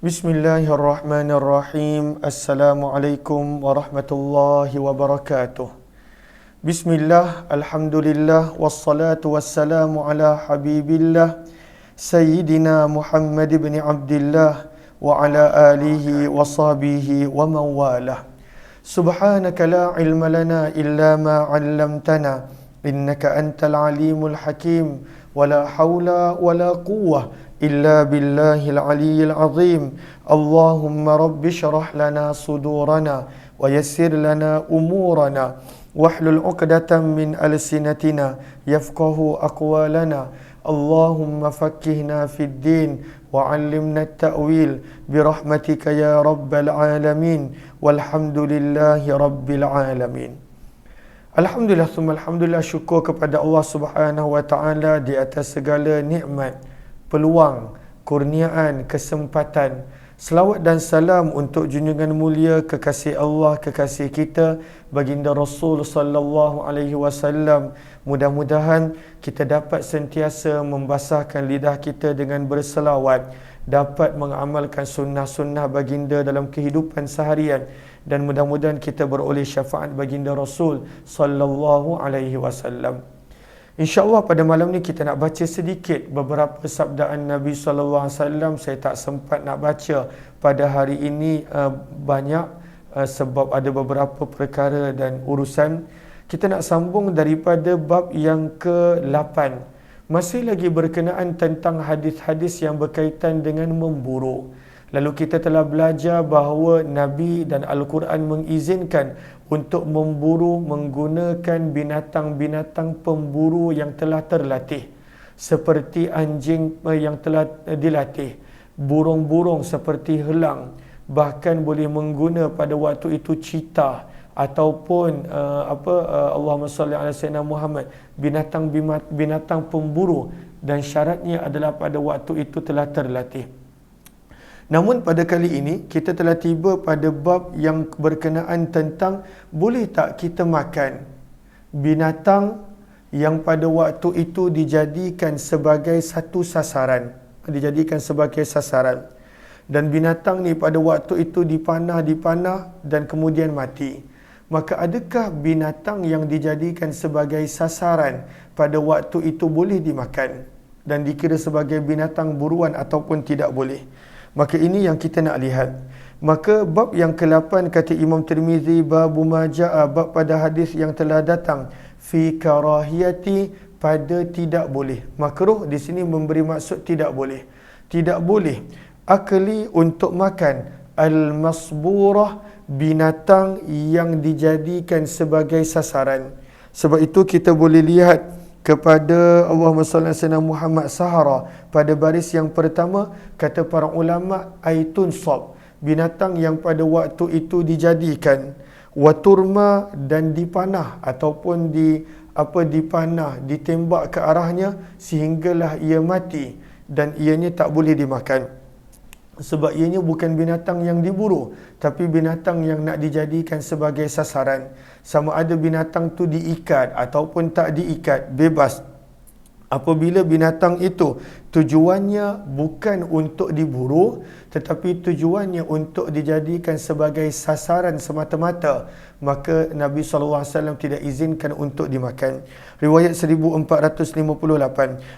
Bismillahirrahmanirrahim. Assalamualaikum warahmatullahi wabarakatuh. Bismillah, alhamdulillah, wassalatu wassalamu ala habibillah Sayyidina Muhammad ibn Abdillah wa ala alihi wa sahbihi wa mawalah. Subhanaka la ilma lana illa ma 'allamtana innaka antal alimul hakim wa la hawla wa la quwwah إلا بالله العلي العظيم اللهم رب اشرح لنا صدورنا ويسر لنا أمورنا واحلل عقدة من ألسنتنا يفقه أقوالنا اللهم فقهنا في الدين وعلمنا التأويل برحمتك يا رب العالمين والحمد لله رب العالمين. Alhamdulillah, summa alhamdulillah, syukur kepada Allah Subhanahu wa taala di atas segala nikmat, peluang, kurniaan, kesempatan. Selawat dan salam untuk junjungan mulia kekasih Allah, kekasih kita, baginda Rasul sallallahu alaihi wasallam. Mudah-mudahan kita dapat sentiasa membasahkan lidah kita dengan berselawat, dapat mengamalkan sunnah-sunnah baginda dalam kehidupan seharian, dan mudah-mudahan kita beroleh syafaat baginda Rasul sallallahu alaihi wasallam. InsyaAllah pada malam ni kita nak baca sedikit beberapa sabdaan Nabi SAW. Saya tak sempat nak baca pada hari ini banyak sebab ada beberapa perkara dan urusan. Kita nak sambung daripada bab yang ke-8. Masih lagi berkenaan tentang hadis-hadis yang berkaitan dengan memburu. Lalu kita telah belajar bahawa Nabi dan Al-Quran mengizinkan untuk memburu menggunakan binatang-binatang pemburu yang telah terlatih, seperti anjing yang telah dilatih, burung-burung seperti helang, bahkan boleh mengguna pada waktu itu cheetah ataupun Allahumma salli ala sayyidina Muhammad, binatang pemburu, dan syaratnya adalah pada waktu itu telah terlatih. Namun pada kali ini kita telah tiba pada bab yang berkenaan tentang boleh tak kita makan binatang yang pada waktu itu dijadikan sebagai satu sasaran, dan binatang ni pada waktu itu dipanah dan kemudian mati. Maka adakah binatang yang dijadikan sebagai sasaran pada waktu itu boleh dimakan dan dikira sebagai binatang buruan ataupun tidak boleh? Maka ini yang kita nak lihat. Maka bab yang ke-8 kata Imam Tirmizi, babu ma jaa, bab pada hadis yang telah datang fi karahiyati, pada tidak boleh. Makruh di sini memberi maksud tidak boleh. Tidak boleh akli, untuk makan al-masburah, binatang yang dijadikan sebagai sasaran. Sebab itu kita boleh lihat kepada Allahumma salli ala sayyidina Muhammad sahara pada baris yang pertama, kata para ulama, aitun sab, binatang yang pada waktu itu dijadikan, waturma, dan dipanah ataupun dipanah, ditembak ke arahnya sehinggalah ia mati, dan ianya tak boleh dimakan. Sebab ianya bukan binatang yang diburu, tapi binatang yang nak dijadikan sebagai sasaran. Sama ada binatang tu diikat ataupun tak diikat, bebas. Apabila binatang itu tujuannya bukan untuk diburu, tetapi tujuannya untuk dijadikan sebagai sasaran semata-mata, maka Nabi SAW tidak izinkan untuk dimakan. Riwayat 1458.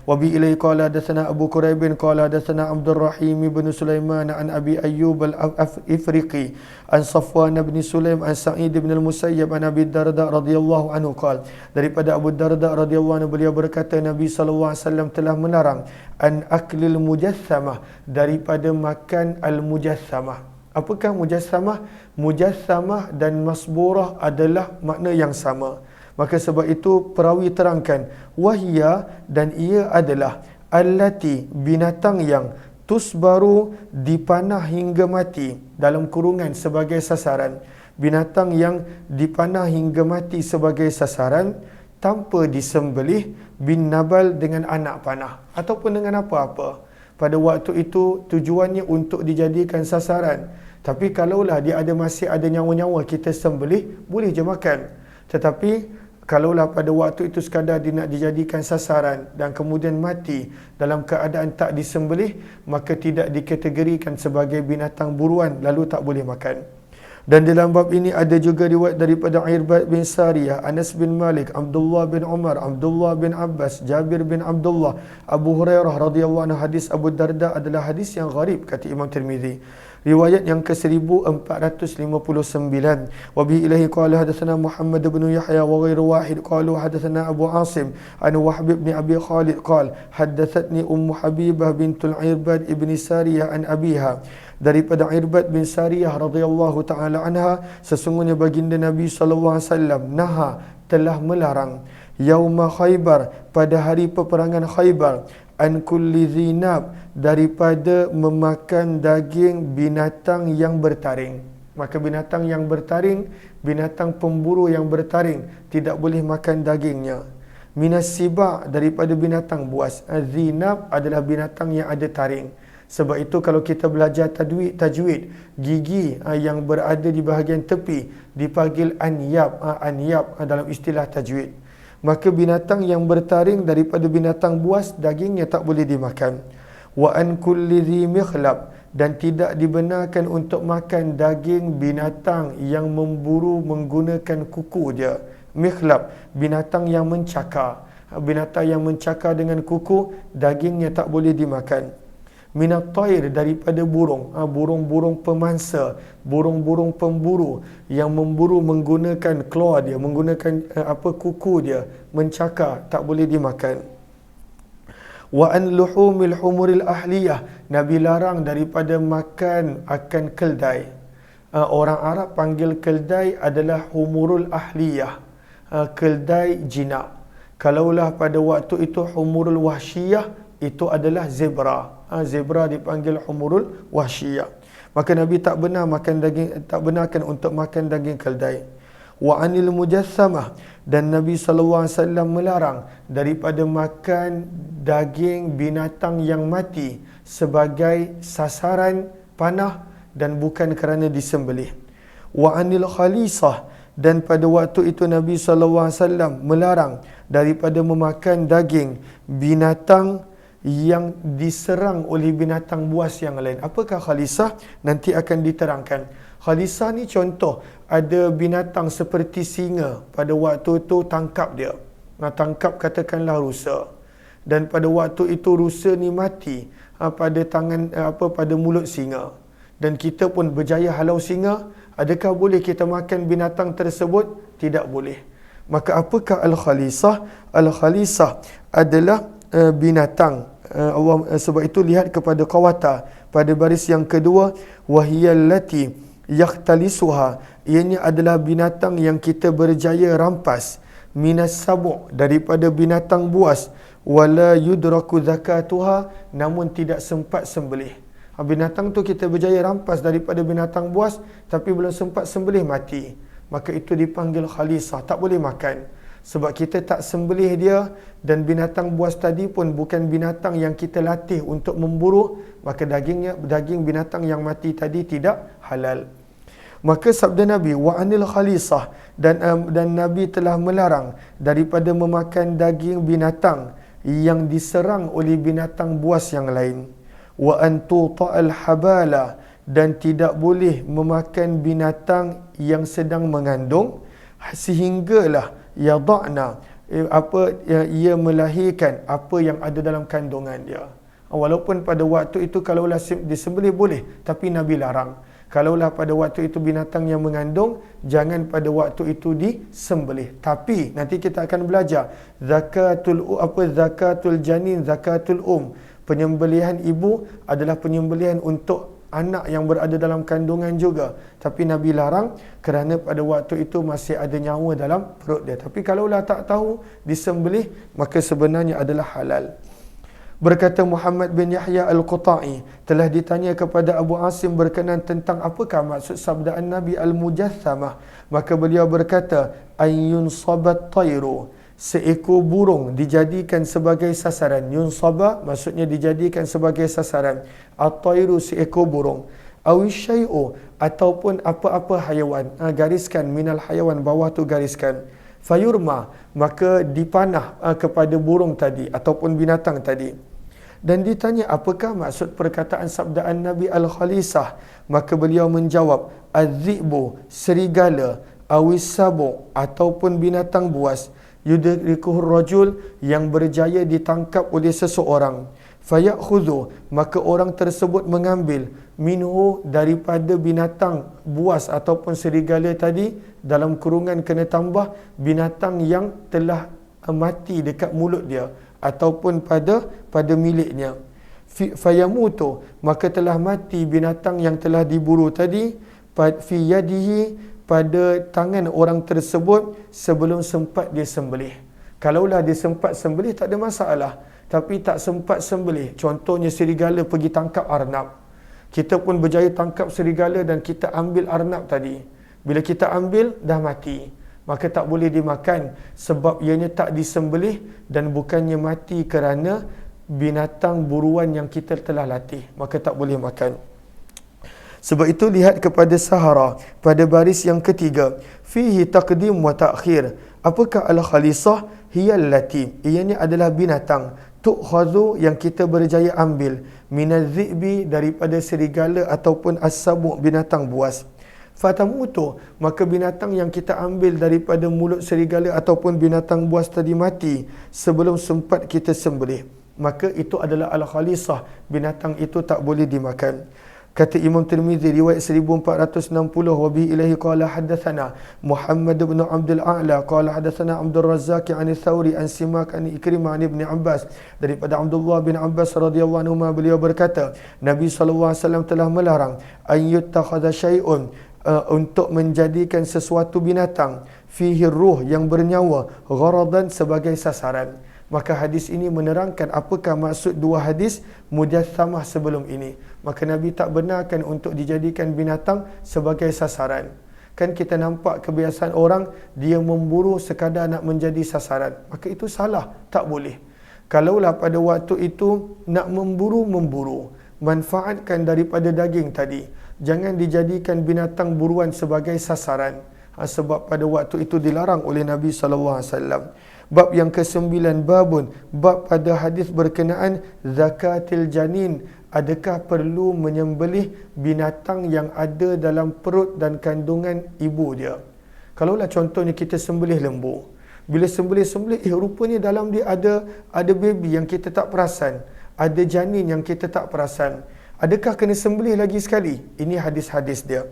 Wa bi ilai qala hadatsana Abu Quraib qala hadatsana Abdul Rahim bin Sulaiman an Abi Ayyub al-Afriqi an Safwan bin Sulaim an Sa'id bin al-Musayyab an Abi Darda radhiyallahu anhu qala, daripada Abu Darda radhiyallahu anhu, beliau berkata Nabi SAW telah melarang an aklil mujassamah, daripada makan al-mujassamah. Apakah mujassamah? Mujassamah dan masburah adalah makna yang sama. Maka sebab itu perawi terangkan, wahia, dan ia adalah allati, binatang yang tusbaru, dipanah hingga mati, dalam kurungan sebagai sasaran. Binatang yang dipanah hingga mati sebagai sasaran tanpa disembelih, bin nabal, dengan anak panah ataupun dengan apa-apa. Pada waktu itu tujuannya untuk dijadikan sasaran. Tapi kalaulah dia masih ada nyawa-nyawa, kita sembelih, boleh je makan. Tetapi Kalaulah pada waktu itu sekadar dia nak dijadikan sasaran dan kemudian mati dalam keadaan tak disembelih, maka tidak dikategorikan sebagai binatang buruan, lalu tak boleh makan. Dan dalam bab ini ada juga riwayat daripada Irbad bin Sariyah, Anas bin Malik, Abdullah bin Umar, Abdullah bin Abbas, Jabir bin Abdullah, Abu Hurairah radhiyallahu anhu. Hadis Abu Darda adalah hadis yang gharib kata Imam Tirmizi. Riwayat yang ke-1459. Wa bi ilahi qala hadatsana Muhammad bin Yahya wa ghairu wahid qalu hadatsana Abu Asim an Wahb bin Abi Khalid qala haddatsatni Ummu Habibah bintul Irbad ibn Sariyah an abiha, daripada Irbad bin Sariyah radhiyallahu taala anha, sesungguhnya baginda Nabi sallallahu alaihi wasallam naha, telah melarang, yauma Khaybar, pada hari peperangan Khaybar, an kulli zinab, daripada memakan daging binatang yang bertaring. Maka binatang yang bertaring, binatang pemburu yang bertaring, tidak boleh makan dagingnya. Minas siba, daripada binatang buas. Zinab adalah binatang yang ada taring. Sebab itu kalau kita belajar tajwid, gigi yang berada di bahagian tepi dipanggil anyab, anyab dalam istilah tajwid. Maka binatang yang bertaring daripada binatang buas, dagingnya tak boleh dimakan. Wa an kulli dhi mikhlab, dan tidak dibenarkan untuk makan daging binatang yang memburu menggunakan kuku dia. Mikhlab, binatang yang mencakar. Binatang yang mencakar dengan kuku, dagingnya tak boleh dimakan. Minat tair, daripada burung, burung-burung pemangsa, burung-burung pemburu yang memburu menggunakan claw dia, menggunakan kuku dia, mencakar, tak boleh dimakan. Wa an luhumil humuril ahliyah, Nabi larang daripada makan akan keldai. Orang Arab panggil keldai adalah humurul ahliyah, keldai jinak. Kalaulah pada waktu itu humurul wahsyiyah, itu adalah zebra. Zebra dipanggil humurul wahsyiyah. Maka Nabi tak benar makan daging, tak benarkan untuk makan daging keldai. Wa anil mujassamah, dan Nabi SAW melarang daripada makan daging binatang yang mati sebagai sasaran panah dan bukan kerana disembelih. Wa anil khalisah, dan pada waktu itu Nabi SAW melarang daripada memakan daging binatang yang diserang oleh binatang buas yang lain. Apakah khalisah? Nanti akan diterangkan. Khalisah ni contoh, ada binatang seperti singa, pada waktu itu tangkap dia. Tangkap katakanlah rusa. Dan pada waktu itu rusa ni mati pada tangan pada mulut singa. Dan kita pun berjaya halau singa, adakah boleh kita makan binatang tersebut? Tidak boleh. Maka apakah al-khalisah? Al-khalisah adalah binatang. Sebab itu lihat kepada qawata pada baris yang kedua, wahiyallati yakhtalisuha, ianya adalah binatang yang kita berjaya rampas, minas sabu', daripada binatang buas, wala yudraku zakatuha, namun tidak sempat sembelih. Binatang tu kita berjaya rampas daripada binatang buas, tapi belum sempat sembelih, mati. Maka itu dipanggil khalisah, tak boleh makan. Sebab kita tak sembelih dia, dan binatang buas tadi pun bukan binatang yang kita latih untuk memburu, maka daging binatang yang mati tadi tidak halal. Maka sabda Nabi, wa anil khalisah, dan Nabi telah melarang daripada memakan daging binatang yang diserang oleh binatang buas yang lain. Wa an tuta'al habala, dan tidak boleh memakan binatang yang sedang mengandung sehinggalah yada'na, ia melahirkan apa yang ada dalam kandungan dia. Walaupun pada waktu itu kalaulah disembelih boleh, tapi Nabi larang. Kalaulah pada waktu itu binatang yang mengandung, jangan pada waktu itu disembelih. Tapi nanti kita akan belajar zakatul janin, zakatul penyembelihan ibu adalah penyembelihan untuk anak yang berada dalam kandungan juga. Tapi Nabi larang kerana pada waktu itu masih ada nyawa dalam perut dia. Tapi kalaulah tak tahu disembelih, maka sebenarnya adalah halal. Berkata Muhammad bin Yahya Al-Quta'i, telah ditanya kepada Abu Asim berkenaan tentang apakah maksud sabdaan Nabi Al-Mujassamah. Maka beliau berkata, ayyun sabat tayru, seekor burung dijadikan sebagai sasaran. Yunsaba maksudnya dijadikan sebagai sasaran. At-tayru seekor burung. Awisyai'u ataupun apa-apa haiwan. Gariskan minal haiwan, bawah tu gariskan. fayurma, maka dipanah kepada burung tadi ataupun binatang tadi. Dan ditanya apakah maksud perkataan sabdaan Nabi al-khalisah, maka beliau menjawab, az-zi'bu, serigala, awis sabu, ataupun binatang buas, yudrikuhur rajul, yang berjaya ditangkap oleh seseorang, fayakhudhu, maka orang tersebut mengambil, minhu, daripada binatang buas ataupun serigala tadi, dalam kurungan kena tambah binatang yang telah mati dekat mulut dia ataupun pada miliknya, fayamutu, maka telah mati binatang yang telah diburu tadi, fi yadihi, pada tangan orang tersebut sebelum sempat dia sembelih. Kalaulah dia sempat sembelih tak ada masalah, tapi tak sempat sembelih, contohnya serigala pergi tangkap arnab, kita pun berjaya tangkap serigala dan kita ambil arnab tadi, bila kita ambil dah mati, maka tak boleh dimakan sebab ianya tak disembelih dan bukannya mati kerana binatang buruan yang kita telah latih, maka tak boleh makan. Sebab itu lihat kepada Sahara pada baris yang ketiga, fihi taqdim wa ta'khir. Apakah al-khalisah? Hiyal lati, ianya adalah binatang, tu'khadhu, yang kita berjaya ambil, minaz-zi'bi, daripada serigala ataupun as-sabu, binatang buas. Fatamutu, maka binatang yang kita ambil daripada mulut serigala ataupun binatang buas tadi mati sebelum sempat kita sembelih, maka itu adalah al-khalisah, binatang itu tak boleh dimakan. Kata Imam Tirmizi riwayat 1460, wa bihi ilaihi qala hadatsana Muhammad bin Abdul A'la qala hadatsana Abdul Razzaq an Thawri an Simak an Ikrimah an Ibn Abbas, daripada Abdullah bin Abbas radhiyallahu anhu, beliau berkata Nabi SAW telah melarang an yuttakhadha syai'un, untuk menjadikan sesuatu binatang, fihi ruh, yang bernyawa, gharadan, sebagai sasaran. Maka hadis ini menerangkan apakah maksud dua hadis mujassamah sebelum ini. Maka Nabi tak benarkan untuk dijadikan binatang sebagai sasaran. Kan kita nampak kebiasaan orang, dia memburu sekadar nak menjadi sasaran, maka itu salah, tak boleh. Kalaulah pada waktu itu nak memburu, manfaatkan daripada daging tadi, jangan dijadikan binatang buruan sebagai sasaran. Sebab pada waktu itu dilarang oleh Nabi SAW. Bab yang ke-9, bab pada hadis berkenaan zakatil janin, adakah perlu menyembelih binatang yang ada dalam perut dan kandungan ibu dia. Kalaulah contohnya kita sembelih lembu, bila sembelih rupanya dalam dia ada baby yang kita tak perasan, ada janin yang kita tak perasan, adakah kena sembelih lagi sekali? Ini hadis-hadis dia.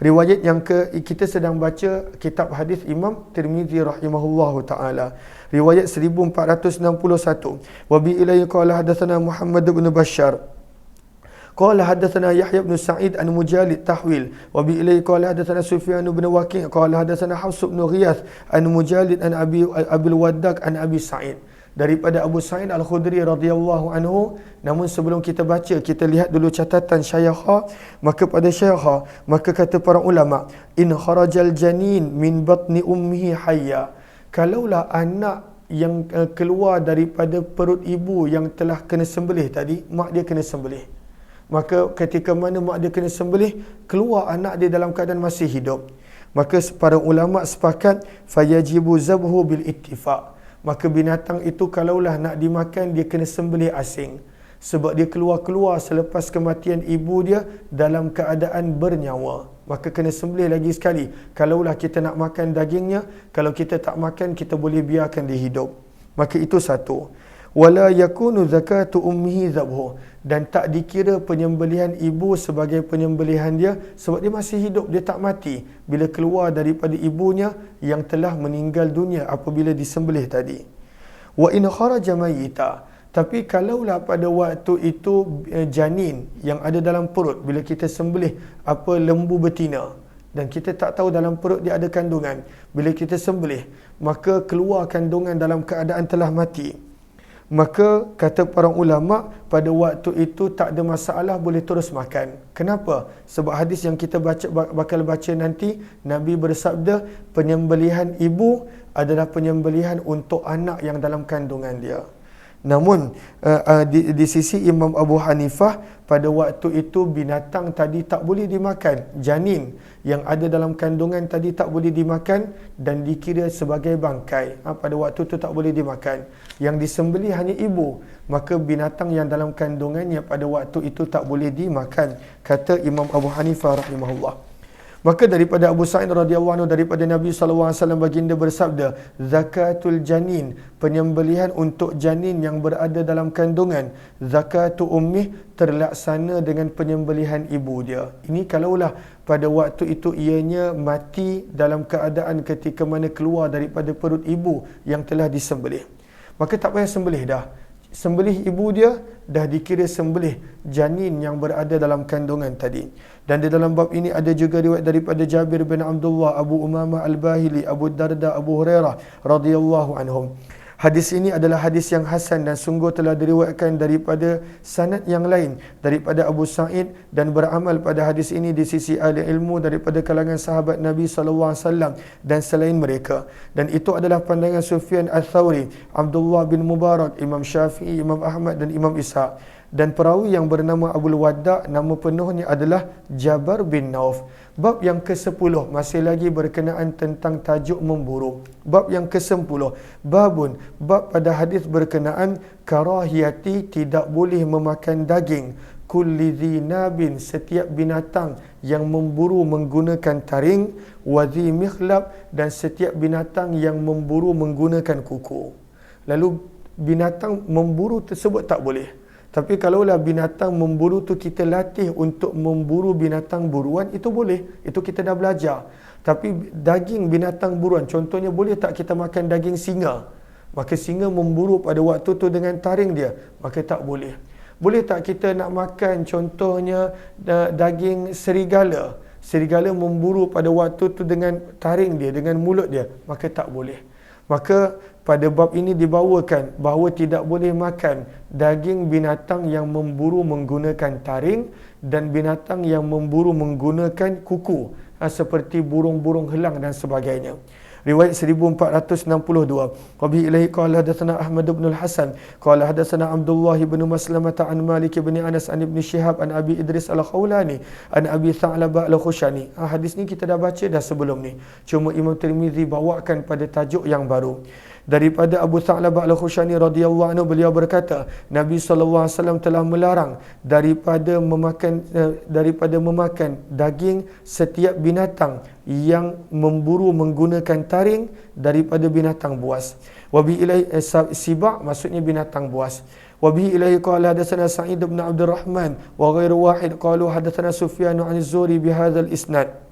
Riwayat yang kita sedang baca kitab hadis Imam Tirmizi rahimahullahu taala, riwayat 1461, wa bi ilayhi qala hadatsana Muhammad bin Bashar qala hadatsana Yahya bin Sa'id an Mujalid tahwil, wa bi ilayhi qala hadatsana Sufyan bin Waqi' qala hadatsana Hafs bin Ghiyath an Mujalid an Abil Waddaq an Abi Sa'id, daripada Abu Sa'id Al-Khudri radhiyallahu anhu. Namun sebelum kita baca, kita lihat dulu catatan syayakha. Maka pada syayakha, maka kata para ulama, in kharajal janin min batni ummihi hayya, kalaulah anak yang keluar daripada perut ibu yang telah kena sembelih tadi, mak dia kena sembelih, maka ketika mana mak dia kena sembelih, keluar anak dia dalam keadaan masih hidup, maka para ulama sepakat fayajibu zabhu bil ittifaq, maka binatang itu kalaulah nak dimakan, dia kena sembelih asing, sebab dia keluar selepas kematian ibu dia dalam keadaan bernyawa, maka kena sembelih lagi sekali. Kalaulah kita nak makan dagingnya, kalau kita tak makan, kita boleh biarkan dia hidup. Maka itu satu. Wala yakunu zakatu ummihi zabhu, dan tak dikira penyembelihan ibu sebagai penyembelihan dia sebab dia masih hidup, dia tak mati bila keluar daripada ibunya yang telah meninggal dunia apabila disembelih tadi. Wa in kharaja mayyita, tapi kalaulah pada waktu itu janin yang ada dalam perut, bila kita sembelih lembu betina dan kita tak tahu dalam perut dia ada kandungan, bila kita sembelih maka keluar kandungan dalam keadaan telah mati, maka kata para ulama pada waktu itu tak ada masalah, boleh terus makan. Kenapa? Sebab hadis yang kita bakal baca nanti, Nabi bersabda penyembelihan ibu adalah penyembelihan untuk anak yang dalam kandungan dia. Namun di sisi Imam Abu Hanifah, pada waktu itu binatang tadi tak boleh dimakan. Janin yang ada dalam kandungan tadi tak boleh dimakan dan dikira sebagai bangkai. Pada waktu itu tak boleh dimakan. Yang disembelih hanya ibu. Maka binatang yang dalam kandungannya pada waktu itu tak boleh dimakan, kata Imam Abu Hanifah rahimahullah. Maka daripada Abu Sa'id radhiyallahu anhu, daripada Nabi SAW baginda bersabda, zakatul janin, penyembelihan untuk janin yang berada dalam kandungan, zakatu ummih, terlaksana dengan penyembelihan ibu dia. Ini kalaulah pada waktu itu ianya mati dalam keadaan ketika mana keluar daripada perut ibu yang telah disembelih. Maka tak payah sembelih dah. Sembelih ibu dia dah dikira sembelih janin yang berada dalam kandungan tadi. Dan di dalam bab ini ada juga riwayat daripada Jabir bin Abdullah, Abu Umamah Al-Bahili, Abu Darda, Abu Hurairah radhiyallahu anhum. Hadis ini adalah hadis yang hasan dan sungguh telah diriwayatkan daripada sanad yang lain daripada Abu Sa'id, dan beramal pada hadis ini di sisi ahli ilmu daripada kalangan sahabat Nabi SAW dan selain mereka. Dan itu adalah pandangan Sufyan Ats-Tsauri, Abdullah bin Mubarak, Imam Syafi'i, Imam Ahmad dan Imam Ishaq. Dan perawi yang bernama Abul Wadda, nama penuhnya adalah Jabar bin Nauf. Bab yang ke-10 masih lagi berkenaan tentang tajuk memburu. Bab yang ke-10, babun, bab pada hadis berkenaan karahiyati, tidak boleh memakan daging kulli dhinabin, setiap binatang yang memburu menggunakan taring, wa dhi mikhlab, dan setiap binatang yang memburu menggunakan kuku. Lalu binatang memburu tersebut tak boleh. Tapi kalaulah binatang memburu tu kita latih untuk memburu binatang buruan, itu boleh. Itu kita dah belajar. Tapi daging binatang buruan, contohnya boleh tak kita makan daging singa? Maka singa memburu pada waktu tu dengan taring dia, maka tak boleh. Boleh tak kita nak makan contohnya daging serigala? Serigala memburu pada waktu tu dengan taring dia, dengan mulut dia, maka tak boleh. Maka pada bab ini dibawakan bahawa tidak boleh makan daging binatang yang memburu menggunakan taring dan binatang yang memburu menggunakan kuku, seperti burung-burung helang dan sebagainya. Riwayat 1462. Wabihi ilaihi qala hadatsana Ahmad bin Al-Hasan qala hadatsana Abdullah bin Maslamah an Malik bin Anas an Ibn Shihab an Abi Idris Al-Khawlani an Abi Tha'labah Al-Khushani. Hadis ni kita dah baca dah sebelum ni. Cuma Imam Tirmizi bawakan pada tajuk yang baru. Daripada Abu Tha'labah Al-Khushani radhiyallahu anhu, beliau berkata, Nabi SAW telah melarang daripada memakan daging setiap binatang yang memburu menggunakan taring daripada binatang buas. Wabi ilai sibak, maksudnya binatang buas. Wabi ilaihi qala hadatsana Sa'id bin Abdul Rahman wa ghairu wahid qalu hadatsana Sufyan an Az-Zuhri bi hadzal isnad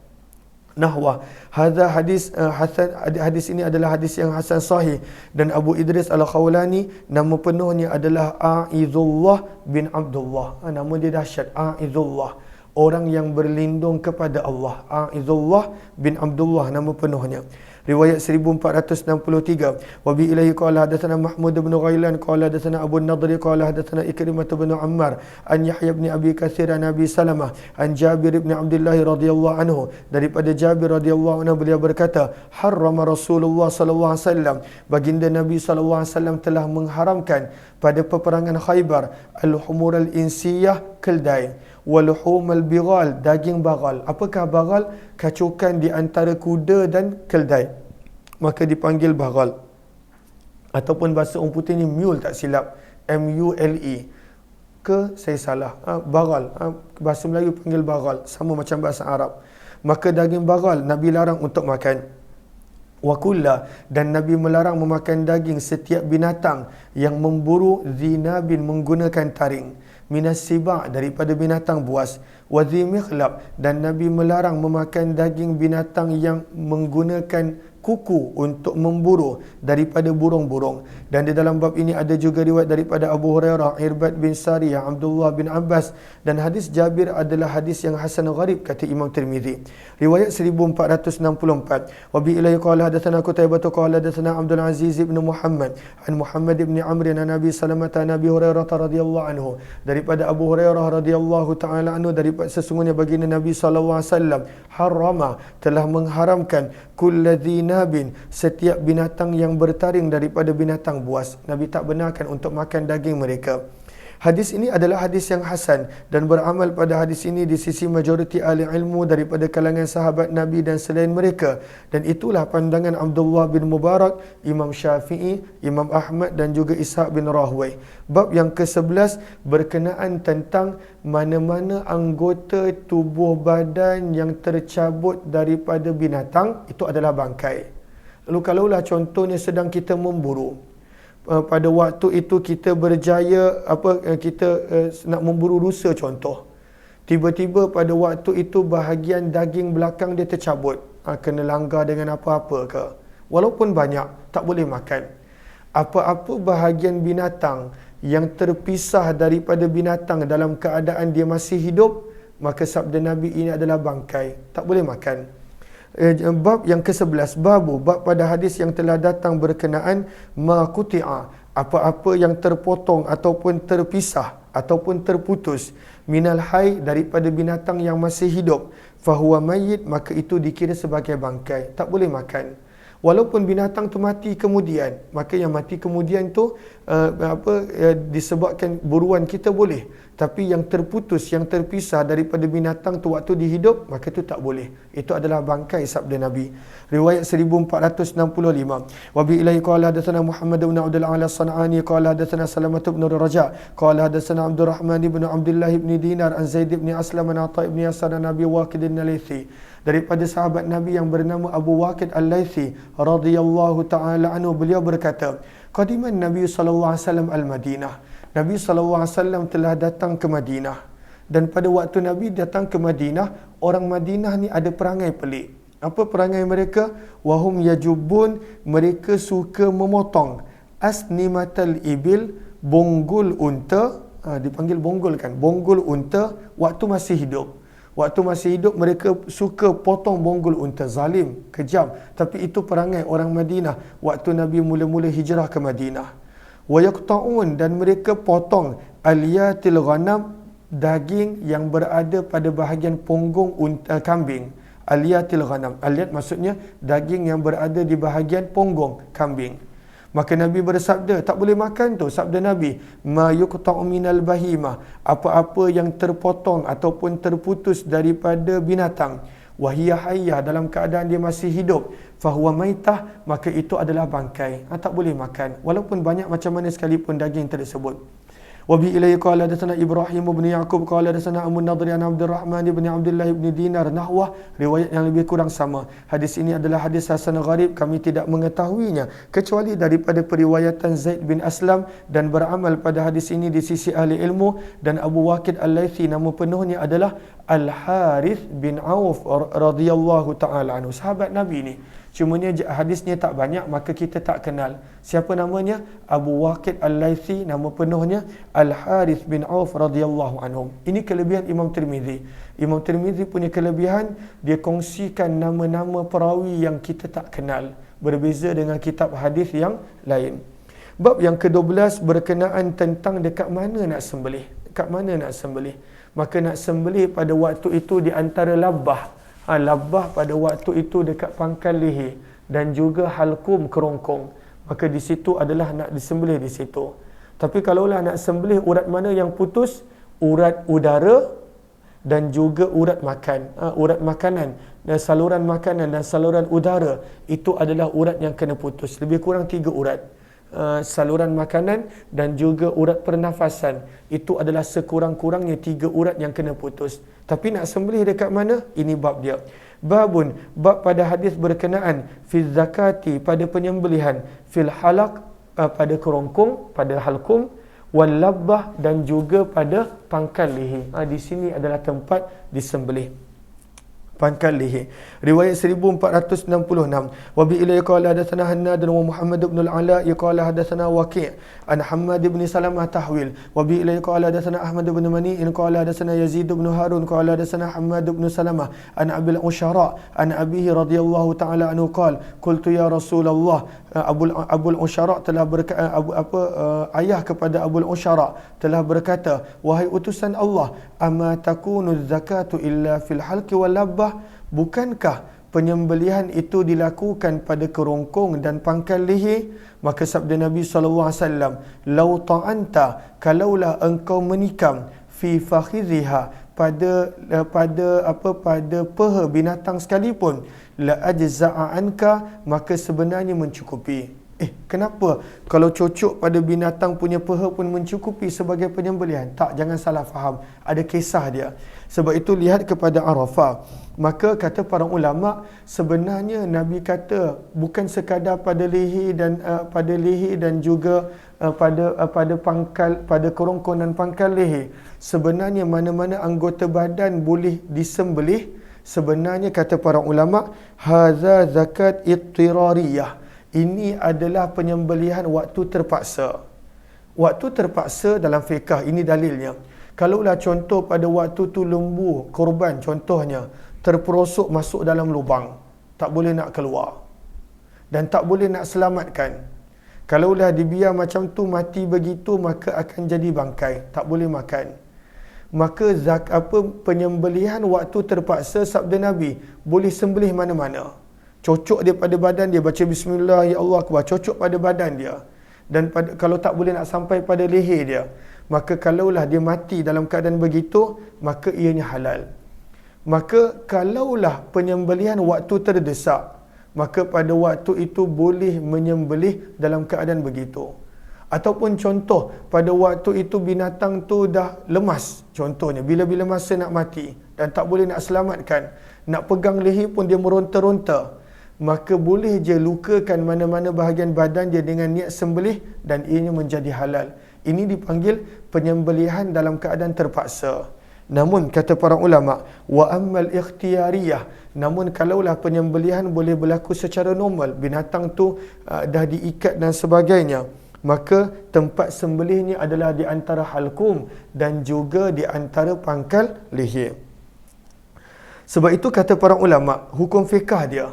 nahwa. Hadza hadis hasan. Hadis ini adalah hadis yang hasan sahih. Dan Abu Idris Al-Khawlani, nama penuhnya adalah A'izullah bin Abdullah. Nama dia dahsyat, A'izullah, orang yang berlindung kepada Allah. A'izullah bin Abdullah nama penuhnya. Riwayat 1463. Wa bi ilaihi qala hadatsana Mahmud bin Ghailan qala hadatsana Abu Nadri qala hadatsana Ikrimah bin Ammar an Yahya bin Abi Katsir an Abi Salamah an Jabir bin Abdullah radhiyallahu anhu. Daripada Jabir radhiyallahu anhu, beliau berkata, harrama Rasulullah sallallahu alaihi wasallam, baginda Nabi sallallahu alaihi wasallam telah mengharamkan pada peperangan Khaybar al-humur al-insiyah, keldai, waluhum al-bighal, daging bagal. Apakah bagal? Kacukan di antara kuda dan keldai, maka dipanggil bagal. Ataupun bahasa orang putih ni mule, tak silap, M-U-L-E. Saya salah, bagal, bahasa Melayu panggil bagal, sama macam bahasa Arab. Maka daging bagal Nabi larang untuk makan. Wakulla, dan Nabi melarang memakan daging setiap binatang yang memburu zinabin menggunakan taring, minas siba', daripada binatang buas, wa dhi mikhlab, dan Nabi melarang memakan daging binatang yang menggunakan kuku untuk memburu daripada burung-burung. Dan di dalam bab ini ada juga riwayat daripada Abu Hurairah, Irbad bin Sariyah, Abdullah bin Abbas, dan hadis Jabir adalah hadis yang hasan gharib, kata Imam Tirmizi. Riwayat 1464. Wa bi ilaihi qala hadatsana Qutaibah qala hadatsana Abdul Aziz bin Muhammad an Muhammad bin Amr an Nabi Salamah Nabi Hurairah radhiyallahu anhu, daripada Abu Hurairah radhiyallahu taala anhu, daripada sesungguhnya baginda Nabi sallallahu alaihi wasallam harrama, telah mengharamkan kulladzi nabin, setiap binatang yang bertaring daripada binatang buas. Nabi tak benarkan untuk makan daging mereka. Hadis ini adalah hadis yang hasan dan beramal pada hadis ini di sisi majoriti ahli ilmu daripada kalangan sahabat Nabi dan selain mereka. Dan itulah pandangan Abdullah bin Mubarak, Imam Syafi'i, Imam Ahmad dan juga Ishaq bin Rahway. Bab yang ke-11 berkenaan tentang mana-mana anggota tubuh badan yang tercabut daripada binatang, itu adalah bangkai. Lalu kalaulah contohnya sedang kita memburu, pada waktu itu kita berjaya nak memburu rusa contoh, tiba-tiba pada waktu itu bahagian daging belakang dia tercabut, kena langgar dengan apa-apa ke, walaupun banyak, tak boleh makan. Apa-apa bahagian binatang yang terpisah daripada binatang dalam keadaan dia masih hidup, maka sabda Nabi ini adalah bangkai, tak boleh makan. Bab yang ke-11, bab pada hadis yang telah datang berkenaan ma quti'a, apa-apa yang terpotong ataupun terpisah ataupun terputus minal hayy, daripada binatang yang masih hidup, fahuwa mayyit, maka itu dikira sebagai bangkai, tak boleh makan. Walaupun binatang tu mati kemudian, maka yang mati kemudian tu disebabkan buruan kita boleh, tapi yang terputus, yang terpisah daripada binatang tu waktu dihidup, maka itu tak boleh. Itu adalah bangkai sabda Nabi. Riwayat 1465. Wa bi ilaihi qala hadatsana Muhammad bin Abdul A'la As-San'ani qala hadatsana Salamah bin Raja qala hadatsana Abdul Rahman bin Abdullah bin Dinar an Zaid bin Aslam an Atha bin Yasar an Nabi Waqid al-Laythi, daripada sahabat Nabi yang bernama Abu Waqid al-Laythi radhiyallahu taala anhu, beliau berkata, qadiman Nabi sallallahu alaihi wasallam al-Madinah, Nabi sallallahu alaihi wasallam telah datang ke Madinah. Dan pada waktu Nabi datang ke Madinah, orang Madinah ni ada perangai pelik. Apa perangai mereka? Wahum yajubun, mereka suka memotong asnimatal ibil, bonggol unta, dipanggil bonggol kan, bonggol unta waktu masih hidup. Waktu masih hidup mereka suka potong bonggol unta. Zalim, kejam, tapi itu perangai orang Madinah waktu Nabi mula-mula hijrah ke Madinah. Wa yaqta'un, dan mereka potong aliyatil ghanam, daging yang berada pada bahagian punggung kambing. Aliyatil ghanam, aliyat maksudnya daging yang berada di bahagian punggung kambing. Maka Nabi bersabda, tak boleh makan tu. Sabda Nabi, ma yuqta'u minal bahimah, apa-apa yang terpotong ataupun terputus daripada binatang, wahiyya hayyah, dalam keadaan dia masih hidup, fahuwa maitah, maka itu adalah bangkai, tak boleh makan walaupun banyak macam mana sekalipun daging tersebut. Wa bi ilayhi qala hadatsana Ibrahim bin Yaqub qala hadatsana Abu Nadri an Abdurrahman bin Abdullah bin Dinar nahwa, riwayat yang lebih kurang sama. Hadis ini adalah hadis hasan gharib, kami tidak mengetahuinya kecuali daripada periwayatan Zaid bin Aslam, dan beramal pada hadis ini di sisi ahli ilmu. Dan Abu Waqid al-Laythi nama penuhnya adalah Al-Harith bin Auf radhiyallahu taala anhu, sahabat Nabi ni. Cumanya hadisnya tak banyak, maka kita tak kenal siapa namanya. Abu Waqid al-Laythi, nama penuhnya Al-Harith bin Auf radhiyallahu anhum. Ini kelebihan Imam Tirmizi. Imam Tirmizi punya kelebihan, dia kongsikan nama-nama perawi yang kita tak kenal, berbeza dengan kitab hadis yang lain. Bab yang ke-12 berkenaan tentang dekat mana nak sembelih. Dekat mana nak sembelih? Maka nak sembelih pada waktu itu di antara labbah. Labbah pada waktu itu dekat pangkal leher dan juga halkum kerongkong, maka di situ adalah nak disembelih di situ. Tapi kalaulah nak sembelih urat mana yang putus, urat udara dan juga urat makan, urat makanan dan saluran makanan dan saluran udara, itu adalah urat yang kena putus. Lebih kurang 3 urat. Saluran makanan dan juga urat pernafasan, itu adalah sekurang-kurangnya 3 urat yang kena putus. Tapi nak sembelih dekat mana? Ini bab dia. Babun, bab pada hadis berkenaan fil zakati, pada penyembelihan, fil halaq, pada kerongkong, pada halkum, wal labbah, dan juga pada pangkal leher. Di sini adalah tempat disembelih, pangkal leher. Riwayat 1466. Wa bi ilayhi qala hadatsana Hannad wa Muhammad ibn al-Ala qala hadatsana Waqi' an Hammad ibn Salamah tahwil. Wa bi ilayhi qala hadatsana Ahmad ibn Mani' qala hadatsana Yazid ibn Harun qala hadatsana Hammad ibn Salamah an Abil Ushara an abihi radhiyallahu ta'ala anhu qala qultu ya Rasulullah. Abul Ushara telah berkata, ayah kepada Abul Ushara telah berkata, wahai utusan Allah, ama takunu zakatu illa fil halqi wal labbah, bukankah penyembelihan itu dilakukan pada kerongkong dan pangkal leher, maka sabda Nabi SAW, lau ta'anta, kalaulah engkau menikam fi fakhidhiha, pada peha binatang sekalipun, la ajza'a anka, maka sebenarnya mencukupi. Kenapa kalau cocok pada binatang punya peha pun mencukupi sebagai penyembelihan? Tak, jangan salah faham. Ada kisah dia. Sebab itu lihat kepada Arafah. Maka kata para ulama, sebenarnya Nabi kata bukan sekadar pada leher dan juga pada pangkal, pada kerongkong dan pangkal leher. Sebenarnya mana-mana anggota badan boleh disembelih. Sebenarnya kata para ulama, hadza zakat ittirariyah. Ini adalah penyembelihan waktu terpaksa. Waktu terpaksa dalam fiqh, ini dalilnya. Kalaulah contoh pada waktu tu lembu, korban contohnya, terperosok masuk dalam lubang, tak boleh nak keluar. Dan tak boleh nak selamatkan. Kalaulah dibiar macam tu mati begitu, maka akan jadi bangkai, tak boleh makan. Maka penyembelihan waktu terpaksa sabda Nabi, boleh sembelih mana-mana. Cocok dia pada badan dia, baca bismillah, ya Allah akbar, cocok pada badan dia. Dan kalau tak boleh nak sampai pada leher dia, maka kalaulah dia mati dalam keadaan begitu, maka ianya halal. Maka kalaulah penyembelihan waktu terdesak, maka pada waktu itu boleh menyembelih dalam keadaan begitu. Ataupun contoh, pada waktu itu binatang tu dah lemas, contohnya bila-bila masa nak mati dan tak boleh nak selamatkan, nak pegang leher pun dia meronta-ronta, maka boleh je lukakan mana-mana bahagian badan dia dengan niat sembelih dan ianya menjadi halal. Ini dipanggil penyembelihan dalam keadaan terpaksa. Namun kata para ulama, wa ammal ikhtiyariyah, namun kalaulah penyembelihan boleh berlaku secara normal, binatang tu dah diikat dan sebagainya, maka tempat sembelihnya adalah di antara halkum dan juga di antara pangkal leher. Sebab itu kata para ulama, hukum fiqah dia,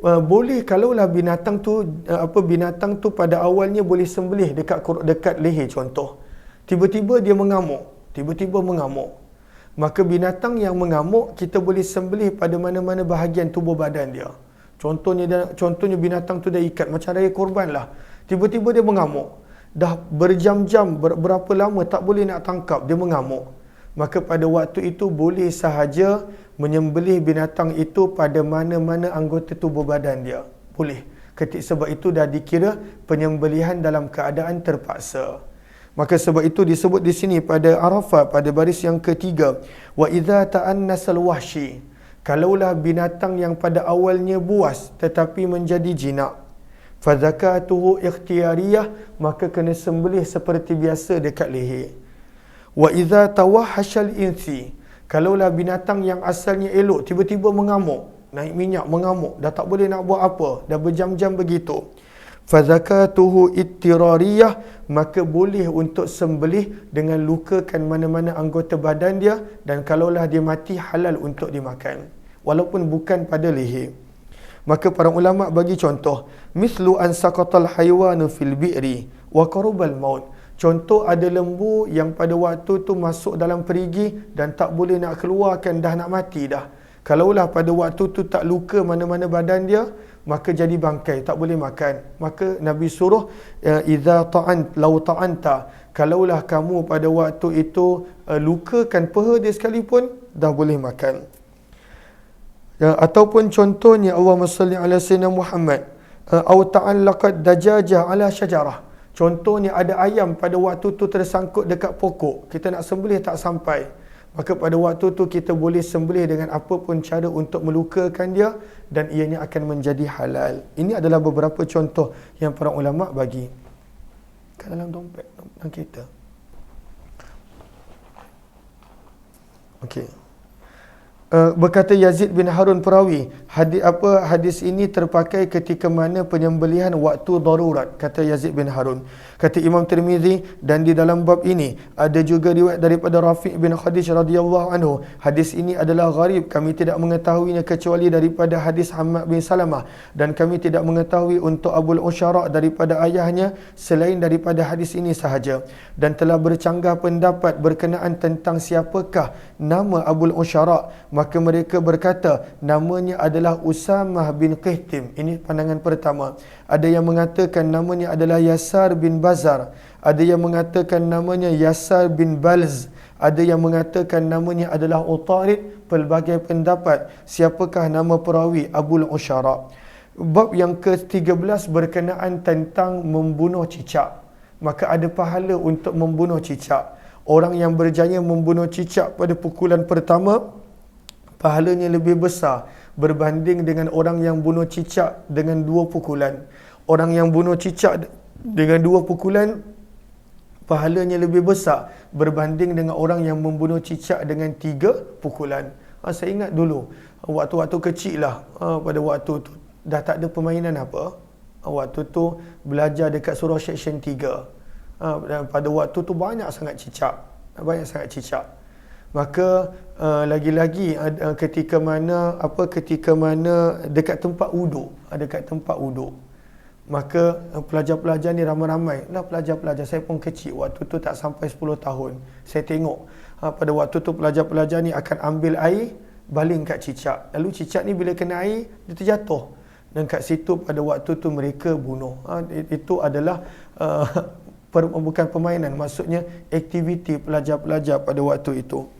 boleh kalaulah binatang tu pada awalnya boleh sembelih dekat leher contoh. Tiba-tiba dia mengamuk, maka binatang yang mengamuk kita boleh sembelih pada mana-mana bahagian tubuh badan dia. Contohnya binatang tu dah ikat macam raya korban lah. Tiba-tiba dia mengamuk. Dah berjam-jam, berapa lama tak boleh nak tangkap, dia mengamuk. Maka pada waktu itu boleh sahaja menyembelih binatang itu pada mana-mana anggota tubuh badan dia. Boleh. Sebab itu dah dikira penyembelihan dalam keadaan terpaksa. Maka sebab itu disebut di sini pada Arafah, pada baris yang ketiga, wa idza ta'annasal wahshi, kalaulah binatang yang pada awalnya buas tetapi menjadi jinak, fa zakatuhu ikhtiyariyah, maka kena sembelih seperti biasa dekat leher. Wa idza tawahhashal insi, kalaulah binatang yang asalnya elok tiba-tiba mengamuk, naik minyak, mengamuk, dah tak boleh nak buat apa, dah berjam-jam begitu, fa zakatuhu ittirariyah, maka boleh untuk sembelih dengan lukakan mana-mana anggota badan dia, dan kalaulah dia mati halal untuk dimakan walaupun bukan pada leher. Maka para ulama bagi contoh, mislu an saqatal haywanu fil bi'ri wa qarubal maut. Contoh, ada lembu yang pada waktu tu masuk dalam perigi dan tak boleh nak keluarkan, dah nak mati dah. Kalaulah pada waktu tu tak luka mana-mana badan dia, maka jadi bangkai, tak boleh makan. Maka Nabi suruh, idza lau ta'anta, kalaulah kamu pada waktu itu lukakan peha dia sekalipun, dah boleh makan. Ataupun contohnya, Allahumma salli ala sayyidina Muhammad, au ta'allaqat dajajah ala syajarah. Contohnya ada ayam pada waktu tu tersangkut dekat pokok, kita nak sembelih tak sampai, maka pada waktu tu kita boleh sembelih dengan apa pun cara untuk melukakan dia dan ianya akan menjadi halal. Ini adalah beberapa contoh yang para ulama bagi kat dalam dompet kita. Okey. Berkata Yazid bin Harun Perawi, hadis ini terpakai ketika mana penyembelihan waktu darurat, kata Yazid bin Harun. Kata Imam Tirmizi, dan di dalam bab ini ada juga riwayat daripada Rafi' bin Khadij radhiyallahu anhu. Hadis ini adalah gharib, kami tidak mengetahuinya kecuali daripada hadis Hammad bin Salamah, dan kami tidak mengetahui untuk Abul Usyara daripada ayahnya selain daripada hadis ini sahaja. Dan telah bercanggah pendapat berkenaan tentang siapakah nama Abul Usyara. Maka mereka berkata, namanya adalah Usamah bin Qihtim. Ini pandangan pertama. Ada yang mengatakan namanya adalah Yasar bin Bazar. Ada yang mengatakan namanya Yasar bin Balz. Ada yang mengatakan namanya adalah Utarid. Pelbagai pendapat siapakah nama perawi Abul Usyara. Bab yang ke-13 berkenaan tentang membunuh cicak. Maka ada pahala untuk membunuh cicak. Orang yang berjaya membunuh cicak pada pukulan pertama, pahalanya lebih besar berbanding dengan orang yang bunuh cicak dengan 2 pukulan. Orang yang bunuh cicak dengan 2 pukulan, pahalanya lebih besar berbanding dengan orang yang membunuh cicak dengan 3 pukulan. Saya ingat dulu, waktu-waktu kecil lah, pada waktu tu dah tak ada permainan apa. Waktu tu belajar dekat surau section 3. Dan pada waktu tu banyak sangat cicak. Maka lagi-lagi ketika mana dekat tempat wuduk, maka pelajar-pelajar ni ramai-ramai lah. Pelajar-pelajar, saya pun kecil waktu tu, tak sampai 10 tahun. Saya tengok pada waktu tu pelajar-pelajar ni akan ambil air, baling kat cicak. Lalu cicak ni bila kena air, dia terjatuh. Dan kat situ pada waktu tu mereka bunuh. Itu adalah bukan permainan, maksudnya aktiviti pelajar-pelajar pada waktu itu.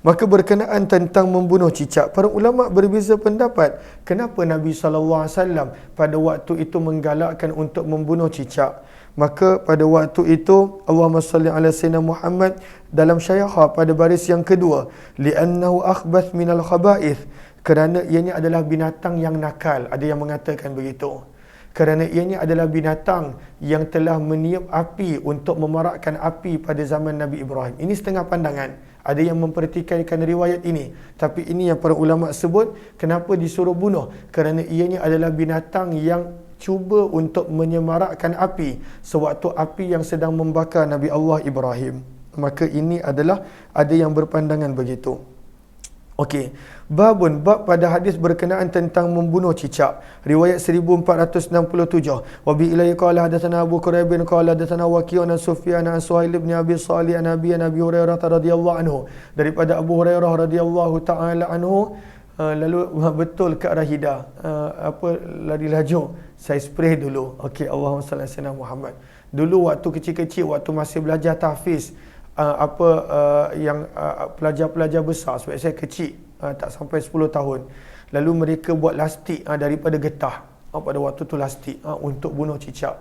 Maka berkenaan tentang membunuh cicak, para ulama berbeza pendapat. Kenapa Nabi SAW pada waktu itu menggalakkan untuk membunuh cicak? Maka pada waktu itu Allahumma salli ala sayyidina Muhammad dalam syarah pada baris yang kedua, li'annahu akhbath minal khaba'ith, kerana ianya adalah binatang yang nakal. Ada yang mengatakan begitu. Kerana ianya adalah binatang yang telah meniup api untuk memarakkan api pada zaman Nabi Ibrahim. Ini setengah pandangan. Ada yang mempertikaikan riwayat ini. Tapi ini yang para ulama sebut, kenapa disuruh bunuh? Kerana ianya adalah binatang yang cuba untuk menyemarakkan api sewaktu api yang sedang membakar Nabi Allah Ibrahim. Maka ini adalah ada yang berpandangan begitu. Okey, bab pada hadis berkenaan tentang membunuh cicak. Riwayat 1467. Wa bi ilaihi qala hadatsana Abu Quraib bin qala hadatsana Waqi' an Sufyan an Suhail bin Abi Salih an Nabi Hurairah radhiyallahu anhu. Daripada Abu Hurairah radhiyallahu taala anhu, lalu betul ke arah hida. Lari laju. Saya spray dulu. Okey, Allahumma salli ala sayyidina Muhammad. Dulu waktu kecil-kecil, waktu masih belajar tahfiz, pelajar-pelajar besar, sebab saya kecil, tak sampai 10 tahun. Lalu mereka buat lastik daripada getah. Pada waktu tu lastik untuk bunuh cicak.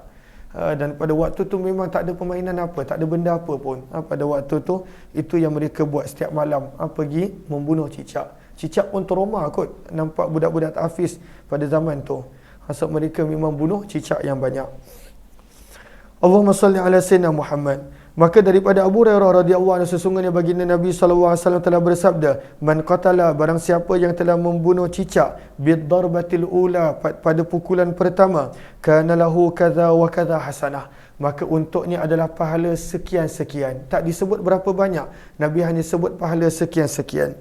Dan pada waktu tu memang tak ada permainan apa, tak ada benda apa pun. Pada waktu tu itu yang mereka buat setiap malam, pergi membunuh cicak. Cicak pun trauma kot nampak budak-budak tahfiz pada zaman tu. Sebab mereka memang bunuh cicak yang banyak. Allahumma salli ala sayyidina Muhammad. Maka daripada Abu Hurairah radhiyallahu anhu, sesungguhnya baginda Nabi sallallahu alaihi wasallam telah bersabda, man qatala, barang siapa yang telah membunuh cicak bid darbatil ula, pada pukulan pertama, kana lahu kadza wa kadza hasanah, maka untuknya adalah pahala sekian-sekian. Tak disebut berapa banyak, Nabi hanya sebut pahala sekian-sekian.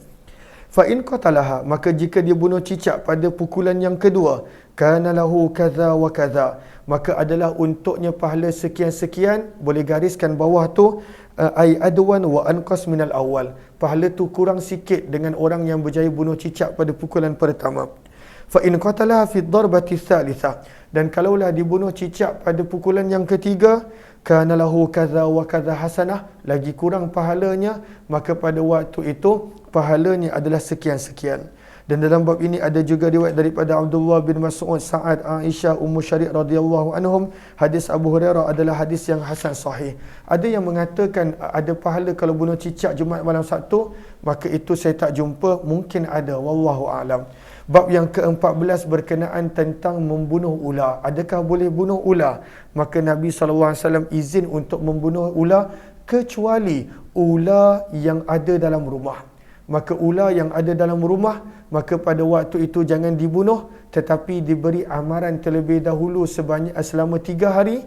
Fa in qatalaha, maka jika dia bunuh cicak pada pukulan yang kedua, kana lahu kadza wa kadza, maka adalah untuknya pahala sekian-sekian. Boleh gariskan bawah tu, ai adwan wa anqas minal awal, pahala tu kurang sikit dengan orang yang berjaya bunuh cicak pada pukulan pertama. Fa in qatalaha fi darbati tsalitsah, dan kalaulah dibunuh cicak pada pukulan yang ketiga, kana lahu kadza wa kadza hasanah, lagi kurang pahalanya, maka pada waktu itu pahalanya adalah sekian-sekian. Dan dalam bab ini ada juga riwayat daripada Abdullah bin Mas'ud, Sa'ad, Aisyah, Ummu Syari' radhiyallahu anhum. Hadis Abu Hurairah adalah hadis yang hasan sahih. Ada yang mengatakan ada pahala kalau bunuh cicak Jumaat malam Sabtu, maka itu saya tak jumpa, mungkin ada, wallahu a'lam. Bab yang ke-14 berkenaan tentang membunuh ular. Adakah boleh bunuh ular? Maka Nabi SAW izin untuk membunuh ular kecuali ular yang ada dalam rumah. Maka ular yang ada dalam rumah, maka pada waktu itu jangan dibunuh, tetapi diberi amaran terlebih dahulu selama 3 hari,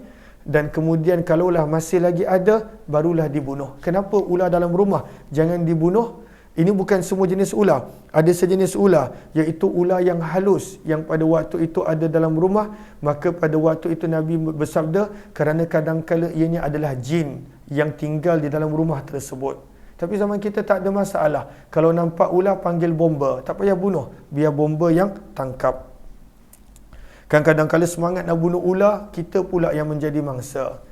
dan kemudian kalaulah masih lagi ada, barulah dibunuh. Kenapa ular dalam rumah jangan dibunuh? Ini bukan semua jenis ular. Ada sejenis ular, iaitu ular yang halus, yang pada waktu itu ada dalam rumah. Maka pada waktu itu Nabi bersabda, kerana kadang-kala ianya adalah jin yang tinggal di dalam rumah tersebut. Tapi zaman kita tak ada masalah. Kalau nampak ular, panggil bomba. Tak payah bunuh. Biar bomba yang tangkap. Kadang-kadang kalau semangat nak bunuh ular, kita pula yang menjadi mangsa.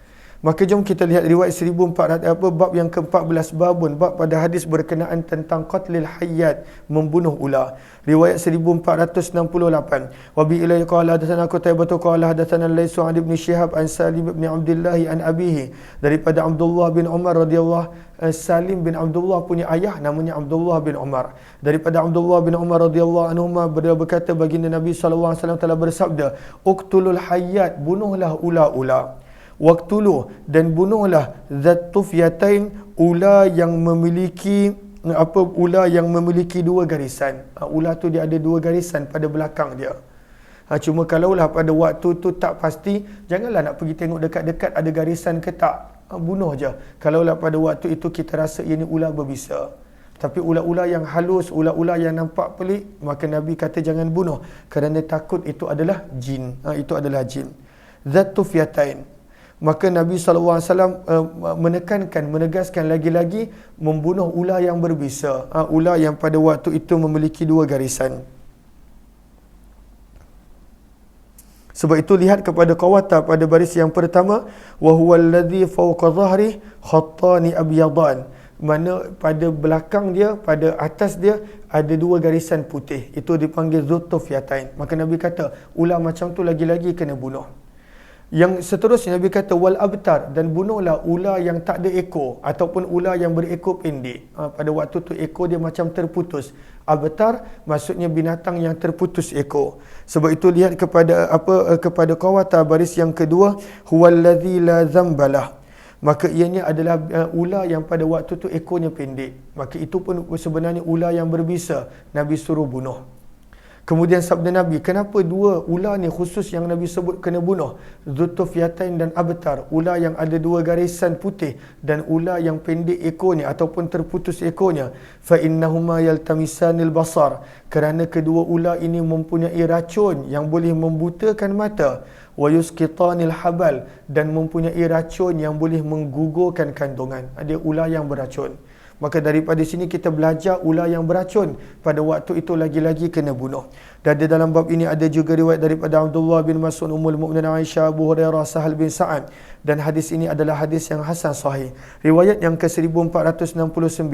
Maka jom kita lihat riwayat 1400 bab yang ke-14 babun, bab pada hadis berkenaan tentang qatlil hayyat, membunuh ular. Riwayat 1468. Wa bi ilai qala hadatsana Qutaibah qala hadatsana Laits an ibn Syihab an Salim bin Abdullah an abihi, daripada Abdullah bin Umar radhiyallahu Salim bin Abdullah punya ayah namanya Abdullah bin Umar. Daripada Abdullah bin Umar radhiyallahu anhuma, beliau berkata baginda Nabi sallallahu alaihi wasallam telah bersabda, "Uqtulul hayyat, bunuhlah ular-ular. Waqtulu, dan bunuhlah zat tufyatain, ular yang memiliki ular yang memiliki dua garisan." Ular tu dia ada dua garisan pada belakang dia. Cuma kalaulah pada waktu tu tak pasti, janganlah nak pergi tengok dekat-dekat ada garisan ke tak. Bunuh je. Kalaulah pada waktu itu kita rasa ini ular berbisa. Tapi ular-ular yang halus, ular-ular yang nampak pelik, maka Nabi kata jangan bunuh, kerana takut itu adalah jin. Itu adalah jin. Zat tufyatain. Maka Nabi SAW menegaskan lagi-lagi membunuh ular yang berbisa. Ular yang pada waktu itu memiliki dua garisan. Sebab itu lihat kepada qawata pada baris yang pertama, wa huwa alladhi fawqa dhahri khattani abyadan. Mana pada belakang dia, pada atas dia ada dua garisan putih. Itu dipanggil zutufyatain. Maka Nabi kata ular macam tu lagi-lagi kena bunuh. Yang seterusnya Nabi kata wal abtar, dan bunuhlah ular yang tak ada ekor ataupun ular yang berekor pendek. Pada waktu tu ekor dia macam terputus. Abtar maksudnya binatang yang terputus ekor. Sebab itu lihat kepada kepada qawata baris yang kedua, huwallazi la zambalah. Maka ianya adalah ular yang pada waktu tu ekornya pendek. Maka itu pun sebenarnya ular yang berbisa, Nabi suruh bunuh. Kemudian sabda Nabi, kenapa dua ular ni khusus yang Nabi sebut kena bunuh? Zutufyatain dan abtar, ular yang ada dua garisan putih dan ular yang pendek ekornya ataupun terputus ekornya. Fa innahuma yaltamisanil basar, kerana kedua ular ini mempunyai racun yang boleh membutakan mata. Wa yusqitanil habal, dan mempunyai racun yang boleh menggugurkan kandungan. Ada ular yang beracun. Maka daripada sini kita belajar ular yang beracun pada waktu itu lagi-lagi kena bunuh. Dan di dalam bab ini ada juga riwayat daripada Abdullah bin Mas'ud, Ummul Mukminin Aisyah, Abu Hurairah, Sahal bin Sa'ad, dan hadis ini adalah hadis yang hasan sahih. Riwayat yang ke-1469,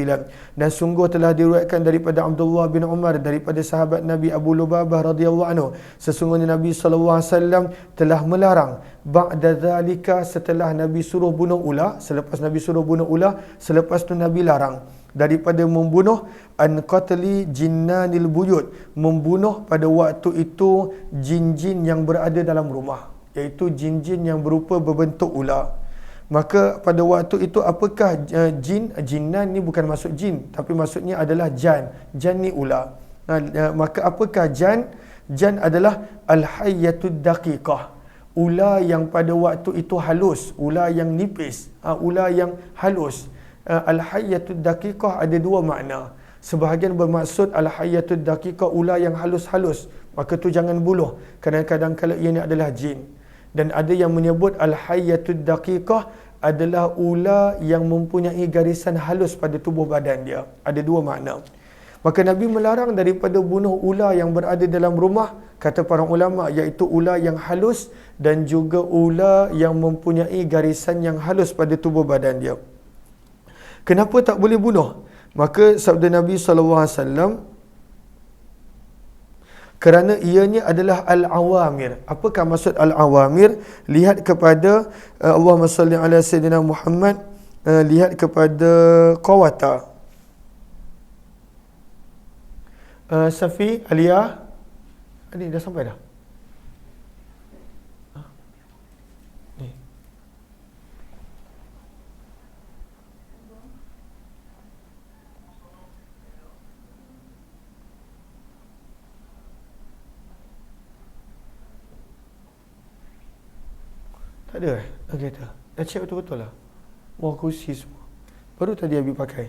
dan sungguh telah diriwayatkan daripada Abdullah bin Umar daripada sahabat Nabi Abu Lubabah radhiyallahu anhu, sesungguhnya Nabi sallallahu alaihi wasallam telah melarang ba'da zalika, setelah Nabi suruh bunuh ular, selepas Nabi suruh bunuh ular, selepas tu Nabi larang daripada membunuh an qatli jinnanil buyut, membunuh pada waktu itu jin-jin yang berada dalam rumah, iaitu jin-jin yang berupa berbentuk ular. Maka pada waktu itu apakah jinnan ni bukan maksud jin, tapi maksudnya adalah jan ni ular. Maka apakah jan adalah al-hayyatud daqiqah, ular yang pada waktu itu halus, ular yang nipis, ular yang halus. Al-hayyatud daqiqah ada dua makna. Sebahagian bermaksud al-hayyatud daqiqah ular yang halus-halus, maka tu jangan bunuh, kadang-kadang kalau ia ni adalah jin. Dan ada yang menyebut al-hayyatud daqiqah adalah ular yang mempunyai garisan halus pada tubuh badan dia. Ada dua makna. Maka Nabi melarang daripada bunuh ular yang berada dalam rumah, kata para ulama, iaitu ular yang halus dan juga ular yang mempunyai garisan yang halus pada tubuh badan dia. Kenapa tak boleh bunuh? Maka sabda Nabi SAW, kerana ianya adalah al-awamir. Apakah maksud al-awamir? Lihat kepada Allahumma salli ala Sayyidina Muhammad, lihat kepada qawata. Safi, Aliyah, ini dah sampai dah? Ni. Tak ada kereta. Dah check betul-betul lah. Wah, kursi semua. Baru tadi Habib pakai.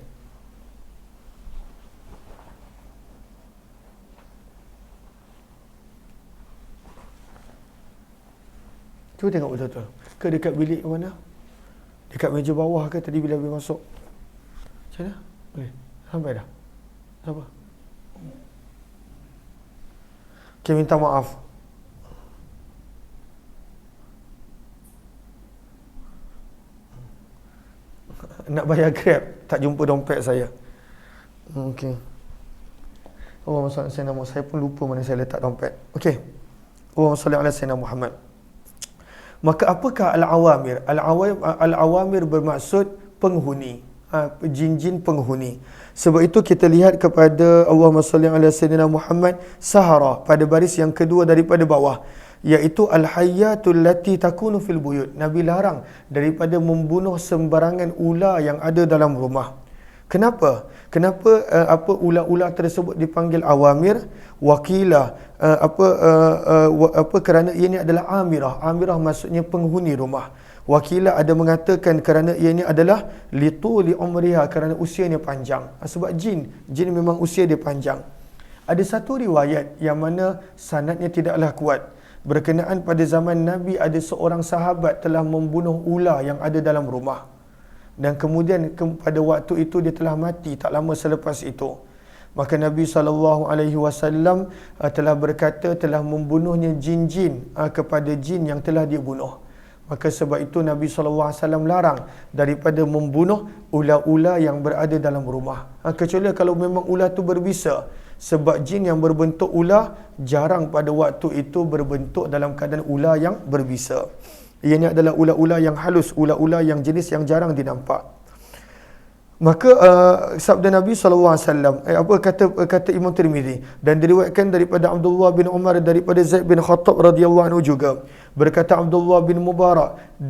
Cuba tengok betul-betul. Ke dekat bilik mana? Dekat meja bawah ke tadi bila Habib masuk? Macam mana? Boleh. Sampai dah. Apa? Okay, minta maaf. Nak bayar Grab, tak jumpa dompet saya. Okey. Allahumma salli ala sayyidina Muhammad. Saya pun lupa mana saya letak dompet. Okey. Allahumma salli ala sayyidina Muhammad. Maka apakah al-awamir? Al-awamir bermaksud penghuni. Jin-jin penghuni. Sebab itu kita lihat kepada Allahumma salli ala sayyidina Muhammad, sahara pada baris yang kedua daripada bawah, iaitu al-hayyatul lati takunu fil buyut. Nabi larang daripada membunuh sembarangan ular yang ada dalam rumah. Kenapa? Kenapa ular-ular tersebut dipanggil awamir? Wakilah kerana ia ini adalah amirah. Amirah maksudnya penghuni rumah. Wakilah ada mengatakan kerana ia ini adalah lituli umriha, kerana usianya panjang. Sebab jin memang usia dia panjang. Ada satu riwayat yang mana sanadnya tidaklah kuat. Berkenaan pada zaman Nabi ada seorang sahabat telah membunuh ular yang ada dalam rumah. Dan kemudian pada waktu itu dia telah mati tak lama selepas itu. Maka Nabi SAW telah berkata telah membunuhnya jin-jin kepada jin yang telah dia bunuh. Maka sebab itu Nabi SAW larang daripada membunuh ular-ular yang berada dalam rumah. Kecuali kalau memang ular itu berbisa. Sebab jin yang berbentuk ular jarang pada waktu itu berbentuk dalam keadaan ular yang berbisa. Ianya adalah ular-ular yang halus, ular-ular yang jenis yang jarang dinampak. Maka sabda Nabi SAW, kata Imam Tirmizi, dan diriwayatkan daripada Abdullah bin Umar, daripada Zaid bin Khattab radhiyallahu anhu juga, berkata Abdullah bin Mubarak,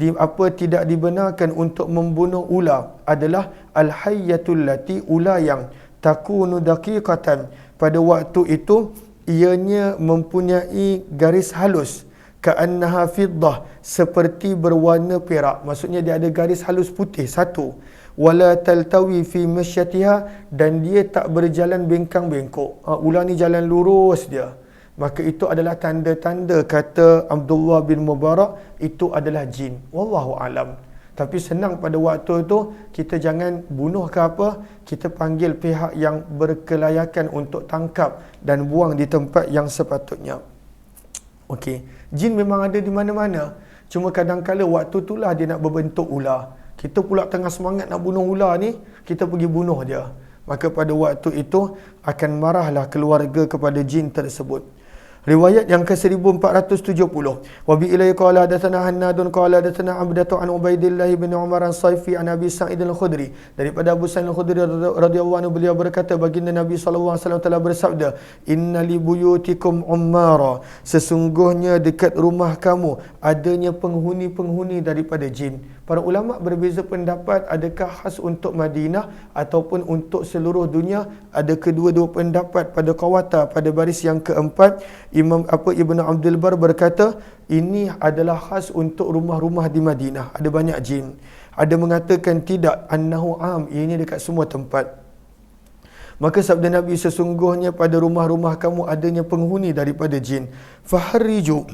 tidak dibenarkan untuk membunuh ular adalah al-hayyatul lati, ular yang takunu daqiqatan, pada waktu itu ianya mempunyai garis halus, ka'annaha fiddah, seperti berwarna perak. Maksudnya dia ada garis halus putih satu. Wala taltawi fi masyatiha, dan dia tak berjalan bengkang-bengkok. Ular ni jalan lurus dia. Maka itu adalah tanda-tanda, kata Abdullah bin Mubarak, itu adalah jin. Wallahu alam. Tapi senang pada waktu itu kita jangan bunuh ke apa, kita panggil pihak yang berkelayakan untuk tangkap dan buang di tempat yang sepatutnya. Okey, jin memang ada di mana-mana. Cuma kadang-kala waktu itulah dia nak berbentuk ular. Kita pula tengah semangat nak bunuh ular ni, kita pergi bunuh dia. Maka pada waktu itu akan marahlah keluarga kepada jin tersebut. Riwayat yang ke-1470. Wa bi ilai qala hadatsana Hannadun qala hadatsana Abdatu an Ubaidillah bin Umar an-Saifi an Abi Sa'id al-Khudri. Daripada Abu Sa'id al-Khudri radhiyallahu anhu, beliau berkata, baginda Nabi sallallahu alaihi wasallam telah bersabda, "Inna li buyutikum ummara." Sesungguhnya dekat rumah kamu adanya penghuni-penghuni daripada jin. Para ulama berbeza pendapat, adakah khas untuk Madinah ataupun untuk seluruh dunia. Ada kedua-dua pendapat pada qawata, pada baris yang keempat. Ibnu Abdul Bar berkata ini adalah khas untuk rumah-rumah di Madinah, ada banyak jin. Ada mengatakan tidak, annahu am, ini dekat semua tempat. Maka sabda Nabi, sesungguhnya pada rumah-rumah kamu adanya penghuni daripada jin. Faharriju,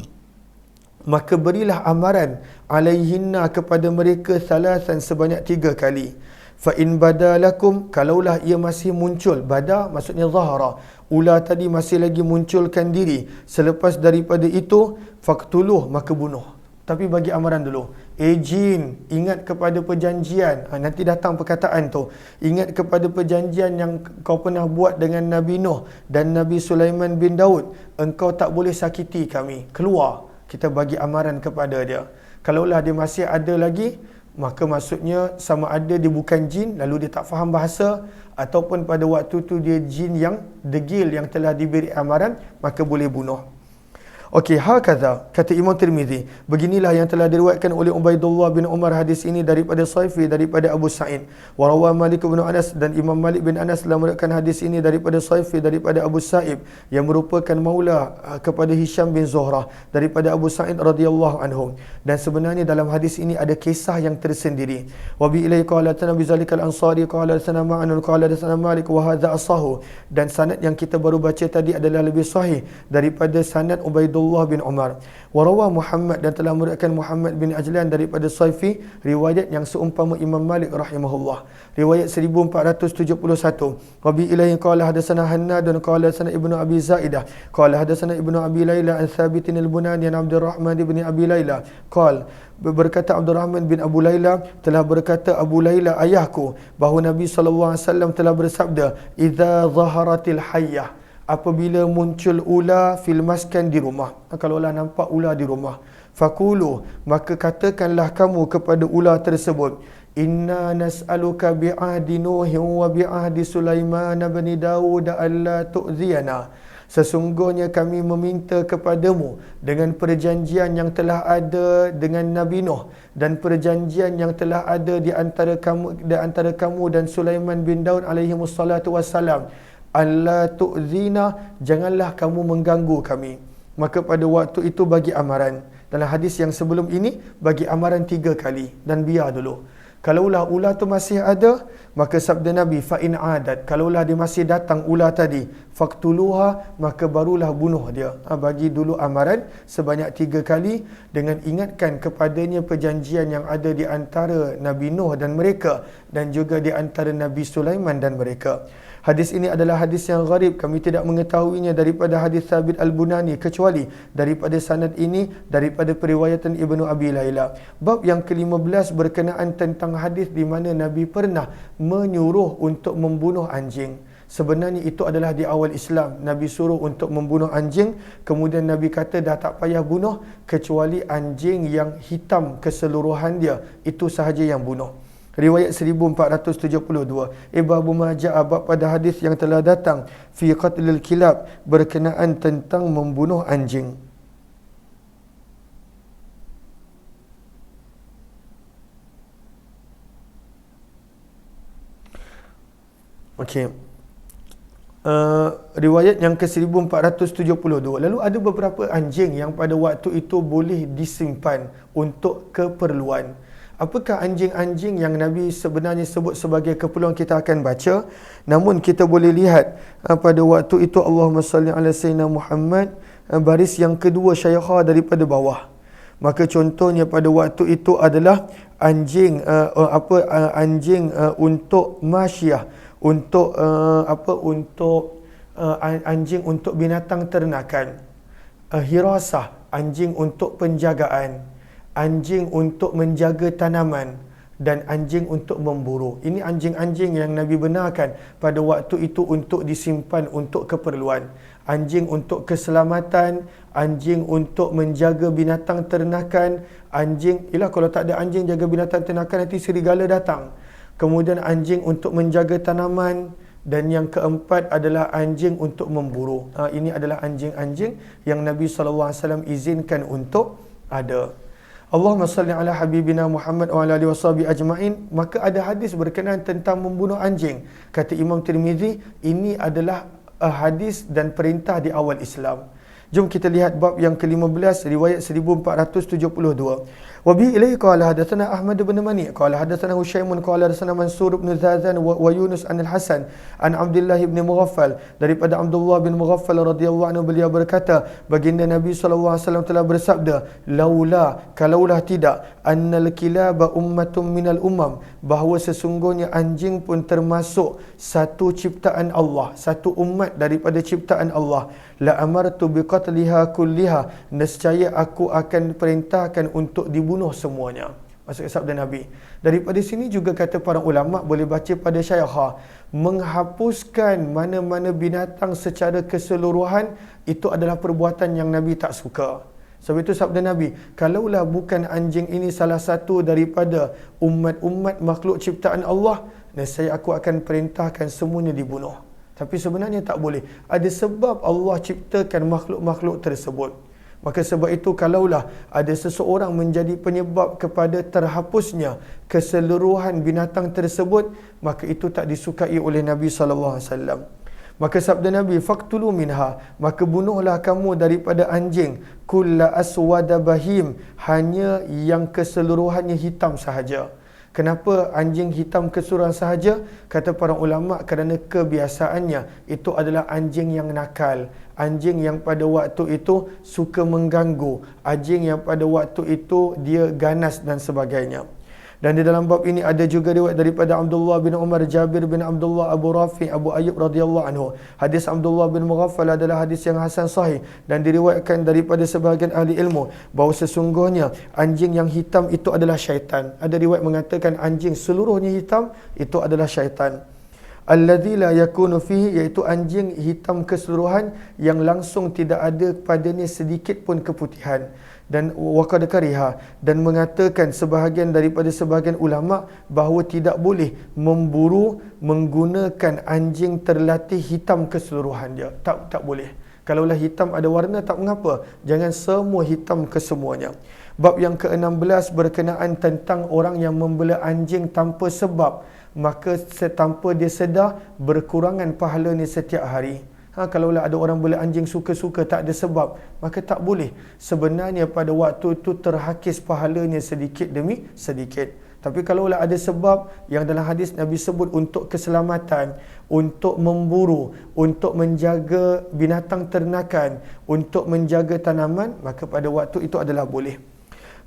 maka berilah amaran, alaihinna, kepada mereka, salasan, sebanyak 3 kali. Fa in badalakum, kalaulah ia masih muncul, bada maksudnya zahara, ular tadi masih lagi munculkan diri, selepas daripada itu faqtuluh, maka bunuh. Tapi bagi amaran dulu, jin, ingat kepada perjanjian. Nanti datang perkataan tu, ingat kepada perjanjian yang kau pernah buat dengan Nabi Nuh dan Nabi Sulaiman bin Daud. Engkau tak boleh sakiti kami. Keluar. Kita bagi amaran kepada dia. Kalaulah dia masih ada lagi, maka maksudnya sama ada dia bukan jin, lalu dia tak faham bahasa, ataupun pada waktu tu dia jin yang degil, yang telah diberi amaran, maka boleh bunuh. Okey, hakadha, kata Imam Tirmizi, beginilah yang telah diriwayatkan oleh Ubaidullah bin Umar, hadis ini daripada Saifi, daripada Abu Sa'id. Wa rawa Malik bin Anas, dan Imam Malik bin Anas telah meriwayatkan hadis ini daripada Saifi, daripada Abu Sa'id, yang merupakan maula kepada Hisham bin Zuhrah, daripada Abu Sa'id radhiyallahu anhu. Dan sebenarnya dalam hadis ini ada kisah yang tersendiri. Wa bi ilai qala Nabi zalikal ansari qala sana ma'anun qala sana Malik wa hadza asahu. Dan sanad yang kita baru baca tadi adalah lebih sahih daripada sanad Ubaidullah Abdullah bin Umar. Warawa Muhammad, dan telah meriwayatkan Muhammad bin Ajlan daripada Saifi, riwayat yang seumpama Imam Malik rahimahullah. Riwayat 1471. Wabi ilaihi qala hadatsana Hannad dan qala hadatsana Ibnu Abi Zaidah qala hadatsana Ibnu Abi Laila an Thabit al-Bunani an Abdurrahman bin Abi Laila qala, berkata Abdurrahman bin Abu Laila, telah berkata Abu Laila ayahku, bahawa Nabi SAW telah bersabda, idza zaharatil hayyah, apabila muncul ular fil maskan di rumah, kalaulah nampak ular di rumah, fakulu, maka katakanlah kamu kepada ular tersebut, inna nas'aluka bi'ahdi Nuhin wa bi'ahdi Sulaiman bin Dawud alla tu'ziyana, sesungguhnya kami meminta kepadamu dengan perjanjian yang telah ada dengan Nabi Nuh dan perjanjian yang telah ada di antara kamu dan Sulaiman bin Daud alaihi wassalatu wassalam, alla tu'zina, janganlah kamu mengganggu kami. Maka pada waktu itu bagi amaran. Dalam hadis yang sebelum ini bagi amaran 3 kali dan biar dulu. Kalaulah ular tu masih ada, maka sabda Nabi, fa in adat, kalaulah dia masih datang ular tadi, faqtuluha, maka barulah bunuh dia. Bagi dulu amaran sebanyak 3 kali dengan ingatkan kepadanya perjanjian yang ada di antara Nabi Nuh dan mereka, dan juga di antara Nabi Sulaiman dan mereka. Hadis ini adalah hadis yang gharib, kami tidak mengetahuinya daripada hadis Thabit al-Bunani kecuali daripada sanad ini daripada periwayatan Ibnu Abi Laila. Bab yang ke-15 berkenaan tentang hadis di mana Nabi pernah menyuruh untuk membunuh anjing. Sebenarnya itu adalah di awal Islam, Nabi suruh untuk membunuh anjing, kemudian Nabi kata dah tak payah bunuh kecuali anjing yang hitam keseluruhan dia, itu sahaja yang bunuh. Riwayat 1472. Babu ma jaa, bab pada hadis yang telah datang fi qatlil kilab, berkenaan tentang membunuh anjing. Okey. Riwayat yang ke-1472. Lalu ada beberapa anjing yang pada waktu itu boleh disimpan untuk keperluan. Apakah anjing-anjing yang Nabi sebenarnya sebut sebagai keperluan, kita akan baca. Namun kita boleh lihat pada waktu itu Allahumma salli ala sayyidina Muhammad, baris yang kedua syaikha daripada bawah. Maka contohnya pada waktu itu adalah anjing anjing untuk masyiyah, untuk anjing untuk binatang ternakan, hirasah, anjing untuk penjagaan, anjing untuk menjaga tanaman, dan anjing untuk memburu. Ini anjing-anjing yang Nabi benarkan pada waktu itu untuk disimpan untuk keperluan. Anjing untuk keselamatan, anjing untuk menjaga binatang ternakan, anjing, kalau tak ada anjing jaga binatang ternakan nanti serigala datang. Kemudian anjing untuk menjaga tanaman, dan yang keempat adalah anjing untuk memburu. Ini adalah anjing-anjing yang Nabi SAW izinkan untuk ada. Allahumma salli ala habibina Muhammad wa ala alihi washabi ajma'in. Maka ada hadis berkenaan tentang membunuh anjing. Kata Imam Tirmizi, ini adalah hadis dan perintah di awal Islam. Jom kita lihat bab yang ke-15, riwayat 1472. Wa bi ilaihi qala hadatsana Ahmad bin Mani qala hadatsana Hushaimun qala hadatsana Mansur bin Zazan wa Yunus an al-Hasan an Abdullah bin Mughaffal, daripada Abdullah bin Mughaffal radhiyallahu anhu, beliau berkata, baginda Nabi SAW telah bersabda, laula, kalaulah tidak, annal kilaba ummatun minal umam, bahawa sesungguhnya anjing pun termasuk satu ciptaan Allah, satu umat daripada ciptaan Allah, la amartu biqatliha kulliha, nescaya aku akan perintahkan untuk dibunuh semuanya. Maksud sabda Nabi. Daripada sini juga kata para ulama, boleh baca pada syaikha, menghapuskan mana-mana binatang secara keseluruhan itu adalah perbuatan yang Nabi tak suka. Sebab itu sabda Nabi, kalaulah bukan anjing ini salah satu daripada umat-umat makhluk ciptaan Allah, nescaya aku akan perintahkan semuanya dibunuh. Tapi sebenarnya tak boleh. Ada sebab Allah ciptakan makhluk-makhluk tersebut. Maka sebab itu kalaulah ada seseorang menjadi penyebab kepada terhapusnya keseluruhan binatang tersebut, maka itu tak disukai oleh Nabi SAW. Maka sabda Nabi, faqtulu minha, maka bunuhlah kamu daripada anjing, kulla aswada bahim, hanya yang keseluruhannya hitam sahaja. Kenapa anjing hitam keseluruhan sahaja? Kata para ulama, kerana kebiasaannya itu adalah anjing yang nakal, anjing yang pada waktu itu suka mengganggu, anjing yang pada waktu itu dia ganas dan sebagainya. Dan di dalam bab ini ada juga riwayat daripada Abdullah bin Umar, Jabir bin Abdullah, Abu Rafi, Abu Ayyub radhiyallahu anhu. Hadis Abdullah bin Mughaffal adalah hadis yang hasan sahih dan diriwayatkan daripada sebahagian ahli ilmu bahawa sesungguhnya anjing yang hitam itu adalah syaitan. Ada riwayat mengatakan anjing seluruhnya hitam itu adalah syaitan. Alladzi la yakunu fihi, iaitu anjing hitam keseluruhan yang langsung tidak ada padanya sedikit pun keputihan. Dan waqad kariha, dan mengatakan sebahagian daripada sebahagian ulama bahawa tidak boleh memburu menggunakan anjing terlatih hitam keseluruhan dia. Tak boleh. Kalaulah hitam ada warna tak mengapa, jangan semua hitam kesemuanya. Bab yang ke-16 berkenaan tentang orang yang membela anjing tanpa sebab, maka tanpa dia sedar berkurangan pahalanya setiap hari. Kalaulah ada orang bela anjing suka-suka tak ada sebab, maka tak boleh. Sebenarnya pada waktu itu terhakis pahalanya sedikit demi sedikit. Tapi kalaulah ada sebab yang dalam hadis Nabi sebut untuk keselamatan, untuk memburu, untuk menjaga binatang ternakan, untuk menjaga tanaman, maka pada waktu itu adalah boleh.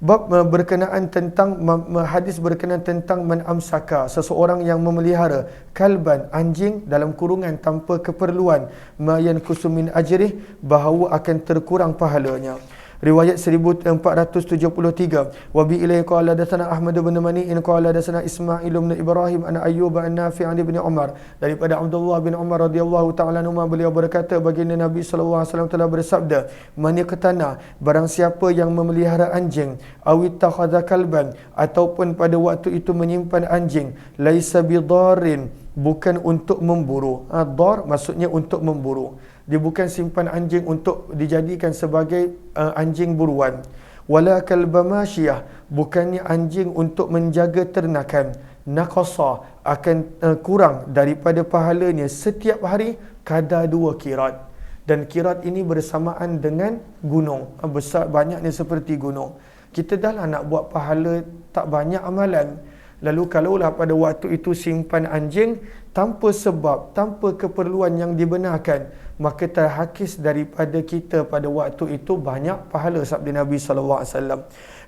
Bab berkenaan tentang hadis berkenaan tentang man amsaka, seseorang yang memelihara kalban, anjing dalam kurungan tanpa keperluan, ma yankusu min ajrih, bahawa akan terkurang pahalanya. Riwayat 1473. Wa bi ilai qala hadatsana Ahmad bin Mani'in qala hadatsana Ismail bin Ibrahim an Ayyub an Nafi' an Ibn Umar, daripada Abdullah bin Umar radhiyallahu taala anhu, beliau berkata baginda Nabi sallallahu alaihi wasallam telah bersabda, man yaqtana, barang siapa yang memelihara anjing, awit takhadha kalban, ataupun pada waktu itu menyimpan anjing, laisa bidarin, bukan untuk memburu. Dar maksudnya untuk memburu. Dia bukan simpan anjing untuk dijadikan sebagai anjing buruan. Wala kalba masyiyah, bukannya anjing untuk menjaga ternakan. Naqasa, akan kurang daripada pahalanya setiap hari kadar 2 kirat. Dan kirat ini bersamaan dengan gunung. Besar banyaknya seperti gunung. Kita dah lah nak buat pahala tak banyak amalan. Lalu kalaulah pada waktu itu simpan anjing tanpa sebab, tanpa keperluan yang dibenarkan, maka terhakis daripada kita pada waktu itu banyak pahala, sabda Nabi sallallahu alaihi wasallam.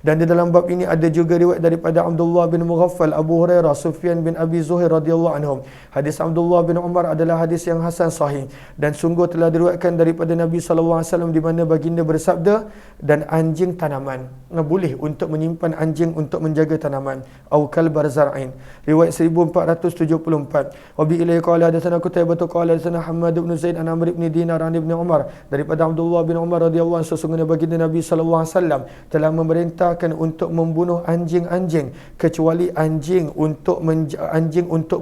Dan di dalam bab ini ada juga riwayat daripada Abdullah bin Mughaffal, Abu Hurairah, Sufyan bin Abi Zuhair radhiyallahu anhum. Hadis Abdullah bin Umar adalah hadis yang hasan sahih dan sungguh telah diriwayatkan daripada Nabi sallallahu alaihi wasallam di mana baginda bersabda, dan anjing tanaman. Boleh untuk menyimpan anjing untuk menjaga tanaman. Au kalbar zar'in. Riwayat 1474. Wa bi ilai qala hadatsana Qutaibah qala hadatsana Hammad bin Zaid an Amr bin Dinar an Ibn Umar, daripada Abdullah bin Umar radhiyallahu anhu, sesungguhnya baginda Nabi sallallahu alaihi wasallam telah memerintah untuk membunuh anjing-anjing kecuali anjing untuk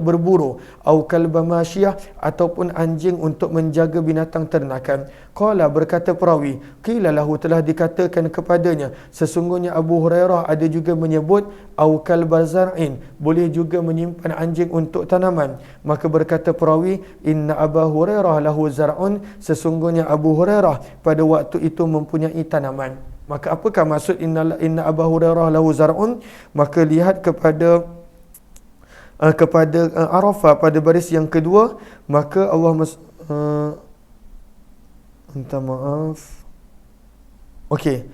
berburu, au kalba masyiyah, ataupun anjing untuk menjaga binatang ternakan. Qala, berkata perawi, qila lahu, telah dikatakan kepadanya, sesungguhnya Abu Hurairah ada juga menyebut au kalba zar'in, boleh juga menyimpan anjing untuk tanaman. Maka berkata perawi, inna Abu Hurairah lahu zar'un, sesungguhnya Abu Hurairah pada waktu itu mempunyai tanaman. Maka apakah maksud inna Abu Hurairah lahu zar'un? Maka lihat kepada Arafah pada baris yang kedua, maka Allah minta maaf. Okey.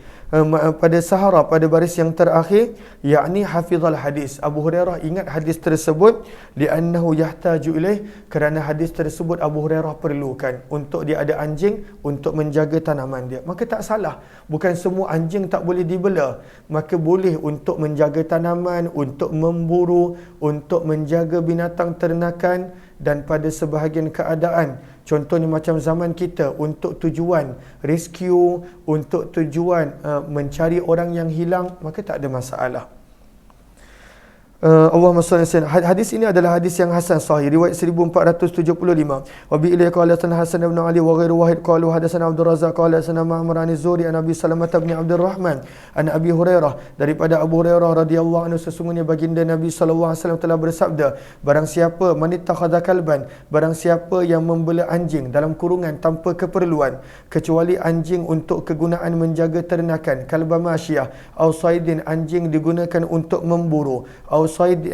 Pada Sahara pada baris yang terakhir, yakni hafizal hadis. Abu Hurairah ingat hadis tersebut li'annahu yahtaju ilaih, kerana hadis tersebut Abu Hurairah perlukan untuk dia ada anjing untuk menjaga tanaman dia. Maka tak salah, bukan semua anjing tak boleh dibela, maka boleh untuk menjaga tanaman, untuk memburu, untuk menjaga binatang ternakan, dan pada sebahagian keadaan, contohnya macam zaman kita, untuk tujuan rescue, untuk tujuan mencari orang yang hilang, maka tak ada masalah. Allahumma salli alaihi. Hadis ini adalah hadis yang hasan sahih, riwayat 1475. Wa bi ilai qala Hasan bin Ali wa ghairu wahid qalu hadatsana Abdul Razzaq qala hadatsana Ma'mar an Az-Zuhri an Abi Salamah bin Abdul Rahman an Abi Hurairah, daripada Abu Hurairah radhiyallahu anhu, sesungguhnya baginda Nabi sallallahu alaihi wasallam telah bersabda, barang siapa manittakhadha kalban, barang siapa yang membela anjing dalam kurungan tanpa keperluan, kecuali anjing untuk kegunaan menjaga ternakan, kalba masyiyah, au saidin, anjing digunakan untuk memburu, au sayd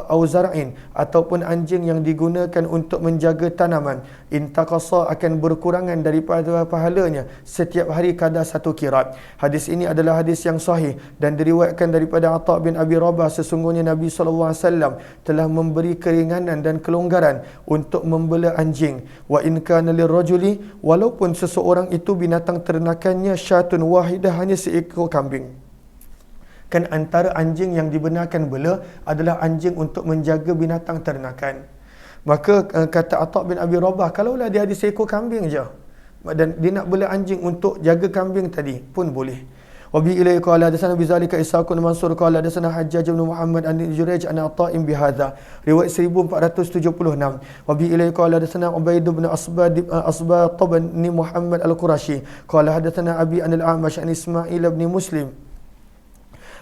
au zar'in, ataupun anjing yang digunakan untuk menjaga tanaman, intaqasa akan berkurangan daripada pahalanya setiap hari kadar 1 qirat. Hadis ini adalah hadis yang sahih dan diriwayatkan daripada Atha bin Abi Rabah, sesungguhnya Nabi SAW telah memberi keringanan dan kelonggaran untuk membela anjing. Wa in kana lirrajuli, walaupun seseorang itu binatang ternakannya syatun wahidah, hanya seekor kambing. Kan antara anjing yang dibenarkan bela adalah anjing untuk menjaga binatang ternakan. Maka kata Atha bin Abi Rabah, kalaulah dia ada seekor kambing je dan dia nak bela anjing untuk jaga kambing tadi pun boleh. Wabi ilaihi qala hadatsana bizalika Ishaq bin Mansur qala hadatsana Hajjaj bin Muhammad an Jurayj an Ata'im bihadza, riwayat 1476. Wabi ilaihi qala hadatsana Ubaid bin Asbad bin Muhammad al-Qurashi qala hadatsana Abi an al-A'mash an Ismail bin Muslim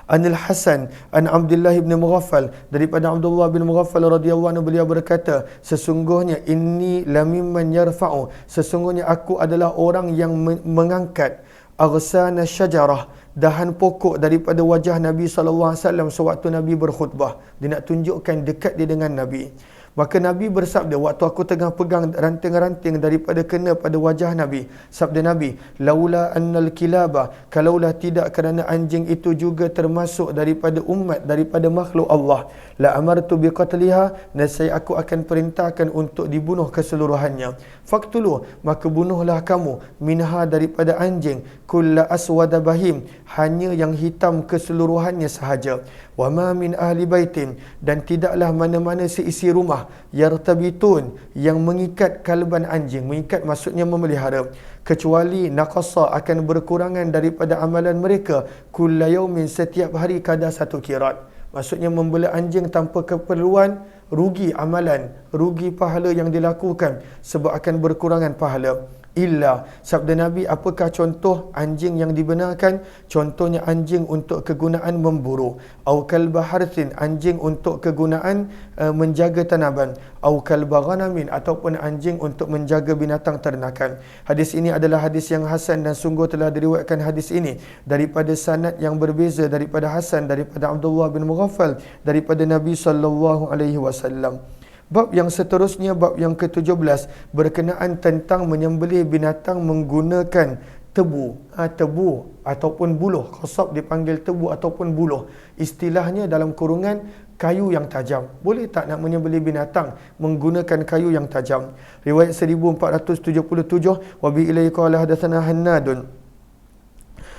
Anil Hasan an Abdullah bin Mughaffal, daripada Abdullah bin Mughaffal radhiyallahu anhu, beliau berkata, sesungguhnya inni lamimman yarfa'u, sesungguhnya aku adalah orang yang mengangkat aghsana syajarah, dahan pokok daripada wajah Nabi SAW sewaktu Nabi berkhutbah. Dia nak tunjukkan dekat dia dengan Nabi. Maka Nabi bersabda, waktu aku tengah pegang ranting-ranting daripada kena pada wajah Nabi, sabda Nabi, laula annal kilaba, kalaulah tidak kerana anjing itu juga termasuk daripada umat, daripada makhluk Allah, la amartu biqatliha, nescaya aku akan perintahkan untuk dibunuh keseluruhannya. Faktulu, maka bunuhlah kamu, minha daripada anjing, kulla aswada bahim, hanya yang hitam keseluruhannya sahaja. Wa ma min ahli baitin, dan tidaklah mana-mana seisi rumah, yartabitun, yang mengikat kalban anjing, mengikat maksudnya memelihara, kecuali naqasa akan berkurangan daripada amalan mereka kulla yaumin, setiap hari kadar 1 qirat. Maksudnya membela anjing tanpa keperluan, rugi amalan, rugi pahala yang dilakukan sebab akan berkurangan pahala. Illa, sabda Nabi, apakah contoh anjing yang dibenarkan? Contohnya anjing untuk kegunaan memburu, au kalba harthin, anjing untuk kegunaan menjaga tanaman, au kalba ghanamin, ataupun anjing untuk menjaga binatang ternakan. Hadis ini adalah hadis yang hasan dan sungguh telah diriwayatkan hadis ini daripada sanad yang berbeza, daripada Hasan, daripada Abdullah bin Mughaffal, daripada Nabi SAW. Bab yang seterusnya, bab yang ke-17, berkenaan tentang menyembelih binatang menggunakan tebu. Tebu ataupun buluh. Qasab dipanggil tebu ataupun buluh. Istilahnya dalam kurungan kayu yang tajam. Boleh tak nak menyembelih binatang menggunakan kayu yang tajam? Riwayat 1477, wa bi ilaihi qala hadatsana Hannadun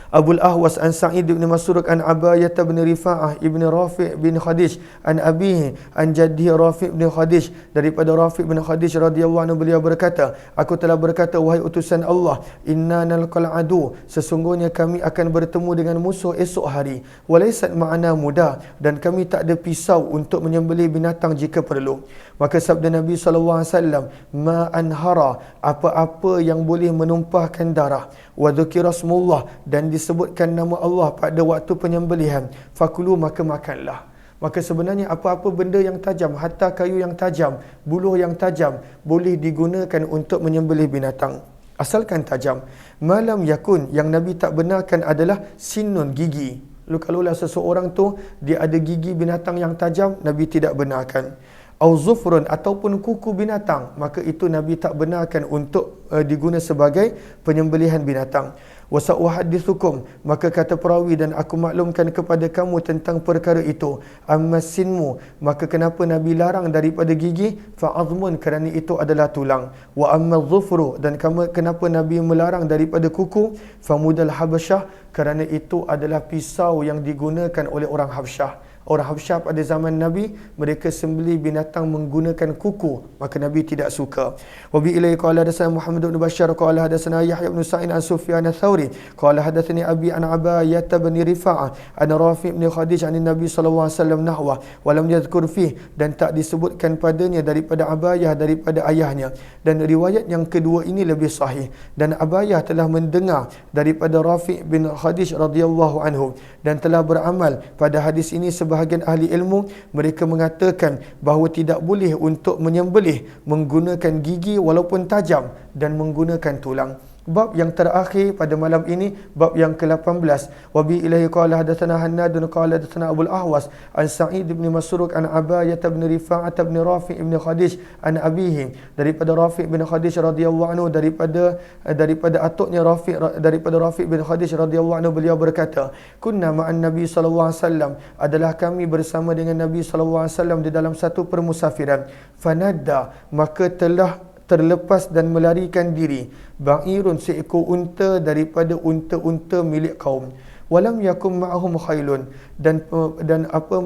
Abul Ahwas an Sa'id bin Masruq an Abayah bin Rifa'ah ibn Rafi' bin Khadij an abihi an jaddihi Rafi' bin Khadij, daripada Rafi' bin Khadij radhiyallahu anhu, beliau berkata, aku telah berkata, wahai utusan Allah, inna nalqal adu, sesungguhnya kami akan bertemu dengan musuh esok hari, walaysat ma'ana mudah, dan kami tak ada pisau untuk menyembelih binatang jika perlu. Maka sabda Nabi SAW, ma anhara, apa-apa yang boleh menumpahkan darah, wa dzukira smullah, dan disebutkan nama Allah pada waktu penyembelihan, fakulu, maka makanlah. Maka sebenarnya apa-apa benda yang tajam, hatta kayu yang tajam, buluh yang tajam, boleh digunakan untuk menyembelih binatang, asalkan tajam. Malam yakun, yang Nabi tak benarkan adalah sinun, gigi. Kalaulah seseorang tu dia ada gigi binatang yang tajam, Nabi tidak benarkan. Au zufrun, ataupun kuku binatang, maka itu Nabi tak benarkan untuk diguna sebagai penyembelihan binatang. Wa sa'uhaddithukum, maka kata perawi, dan aku maklumkan kepada kamu tentang perkara itu. Amma sinmu, maka kenapa Nabi larang daripada gigi? Fa'azmun, kerana itu adalah tulang. Wa amma zufru, dan kenapa Nabi melarang daripada kuku? Famudal Habasyah, kerana itu adalah pisau yang digunakan oleh orang Habsyah. Orang Habsyah pada zaman Nabi, mereka sembelih binatang menggunakan kuku, maka Nabi tidak suka. Wa bi ilaihi qala hadatsana Muhammad bin Bashar qala hadatsana Yahya bin Sa'id an Sufyan ats-Tsauri qala hadatsani abi an Abayah bin Rifa'ah an Rafi' bin Khadij an Nabi sallallahu alaihi wasallam nahwa wa lam yadhkur fi, dan tak disebutkan padanya daripada Abayah daripada ayahnya. Dan riwayat yang kedua ini lebih sahih, dan Abayah telah mendengar daripada Rafi' bin Khadij radhiyallahu anhu, dan telah beramal pada hadis ini. Sebahagian ahli ilmu mereka mengatakan bahawa tidak boleh untuk menyembelih menggunakan gigi walaupun tajam dan menggunakan tulang. Bab yang terakhir pada malam ini, bab yang ke-18. Wa bi ilahi qala hadatsana Hannadun qala hadatsana Abul Ahwas an Sa'id bin Masruq an Abayah bin Rifa'ah bin Rafi' bin Khadij an abihi, daripada Rafi' bin Khadij radhiyallahu anhu, daripada atuknya Rafi' bin Khadij radhiyallahu anhu, beliau berkata, kunna ma'an Nabi sallallahu alaihi wasallam, adalah kami bersama dengan Nabi sallallahu alaihi wasallam di dalam satu permusafiran. Fanadda, maka telah terlepas dan melarikan diri ba'irun, seekor unta daripada unta-unta milik kaum. Walam yakum ma'ahum khailun, dan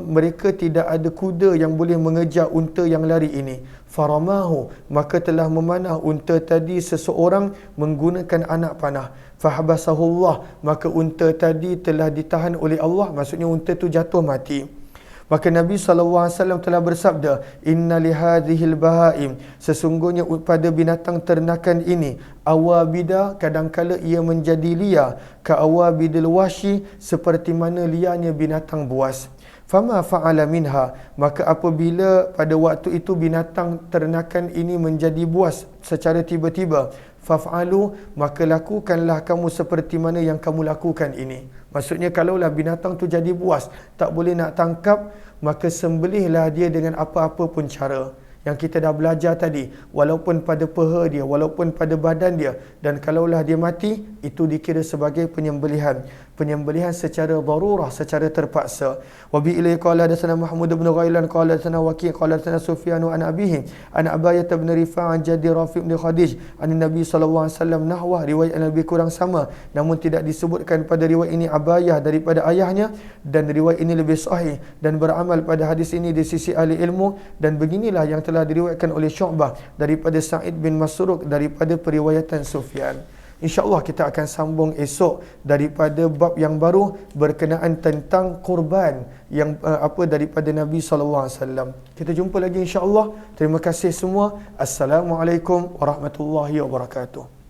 mereka tidak ada kuda yang boleh mengejar unta yang lari ini. Faramahu, maka telah memanah unta tadi seseorang menggunakan anak panah. Fahabasahullah, maka unta tadi telah ditahan oleh Allah, maksudnya unta tu jatuh mati. Maka Nabi SAW telah bersabda, inna lihadhil bahaim, sesungguhnya pada binatang ternakan ini, awabida, kadangkala ia menjadi liar, ka awabidil washi, seperti mana liarnya binatang buas. Fama fa'ala minha, maka apabila pada waktu itu binatang ternakan ini menjadi buas secara tiba-tiba, faf'alu, maka lakukanlah kamu seperti mana yang kamu lakukan ini. Maksudnya kalaulah binatang tu jadi buas, tak boleh nak tangkap, maka sembelihlah dia dengan apa-apa pun cara yang kita dah belajar tadi, walaupun pada peha dia, walaupun pada badan dia, dan kalaulah dia mati, itu dikira sebagai penyembelihan secara darurah, secara terpaksa. Wa bi ilai qala hadatsana Mahmud bin Ghailan qala hadatsana Waqi' qala hadatsana Sufyan an abihi an Abayah bin Rifa'ah jadi Rafi' bin Khadij an Nabi sallallahu alaihi wasallam nahwa, riwayat yang lebih kurang sama, namun tidak disebutkan pada riwayat ini Abayah daripada ayahnya, dan riwayat ini lebih sahih dan beramal pada hadis ini di sisi ahli ilmu. Dan beginilah yang telah diriwayatkan oleh Syu'bah daripada Sa'id bin Masruq daripada periwayatan Sufyan. InsyaAllah kita akan sambung esok daripada bab yang baru berkenaan tentang korban yang daripada Nabi SAW. Kita jumpa lagi insyaAllah. Terima kasih semua. Assalamualaikum warahmatullahi wabarakatuh.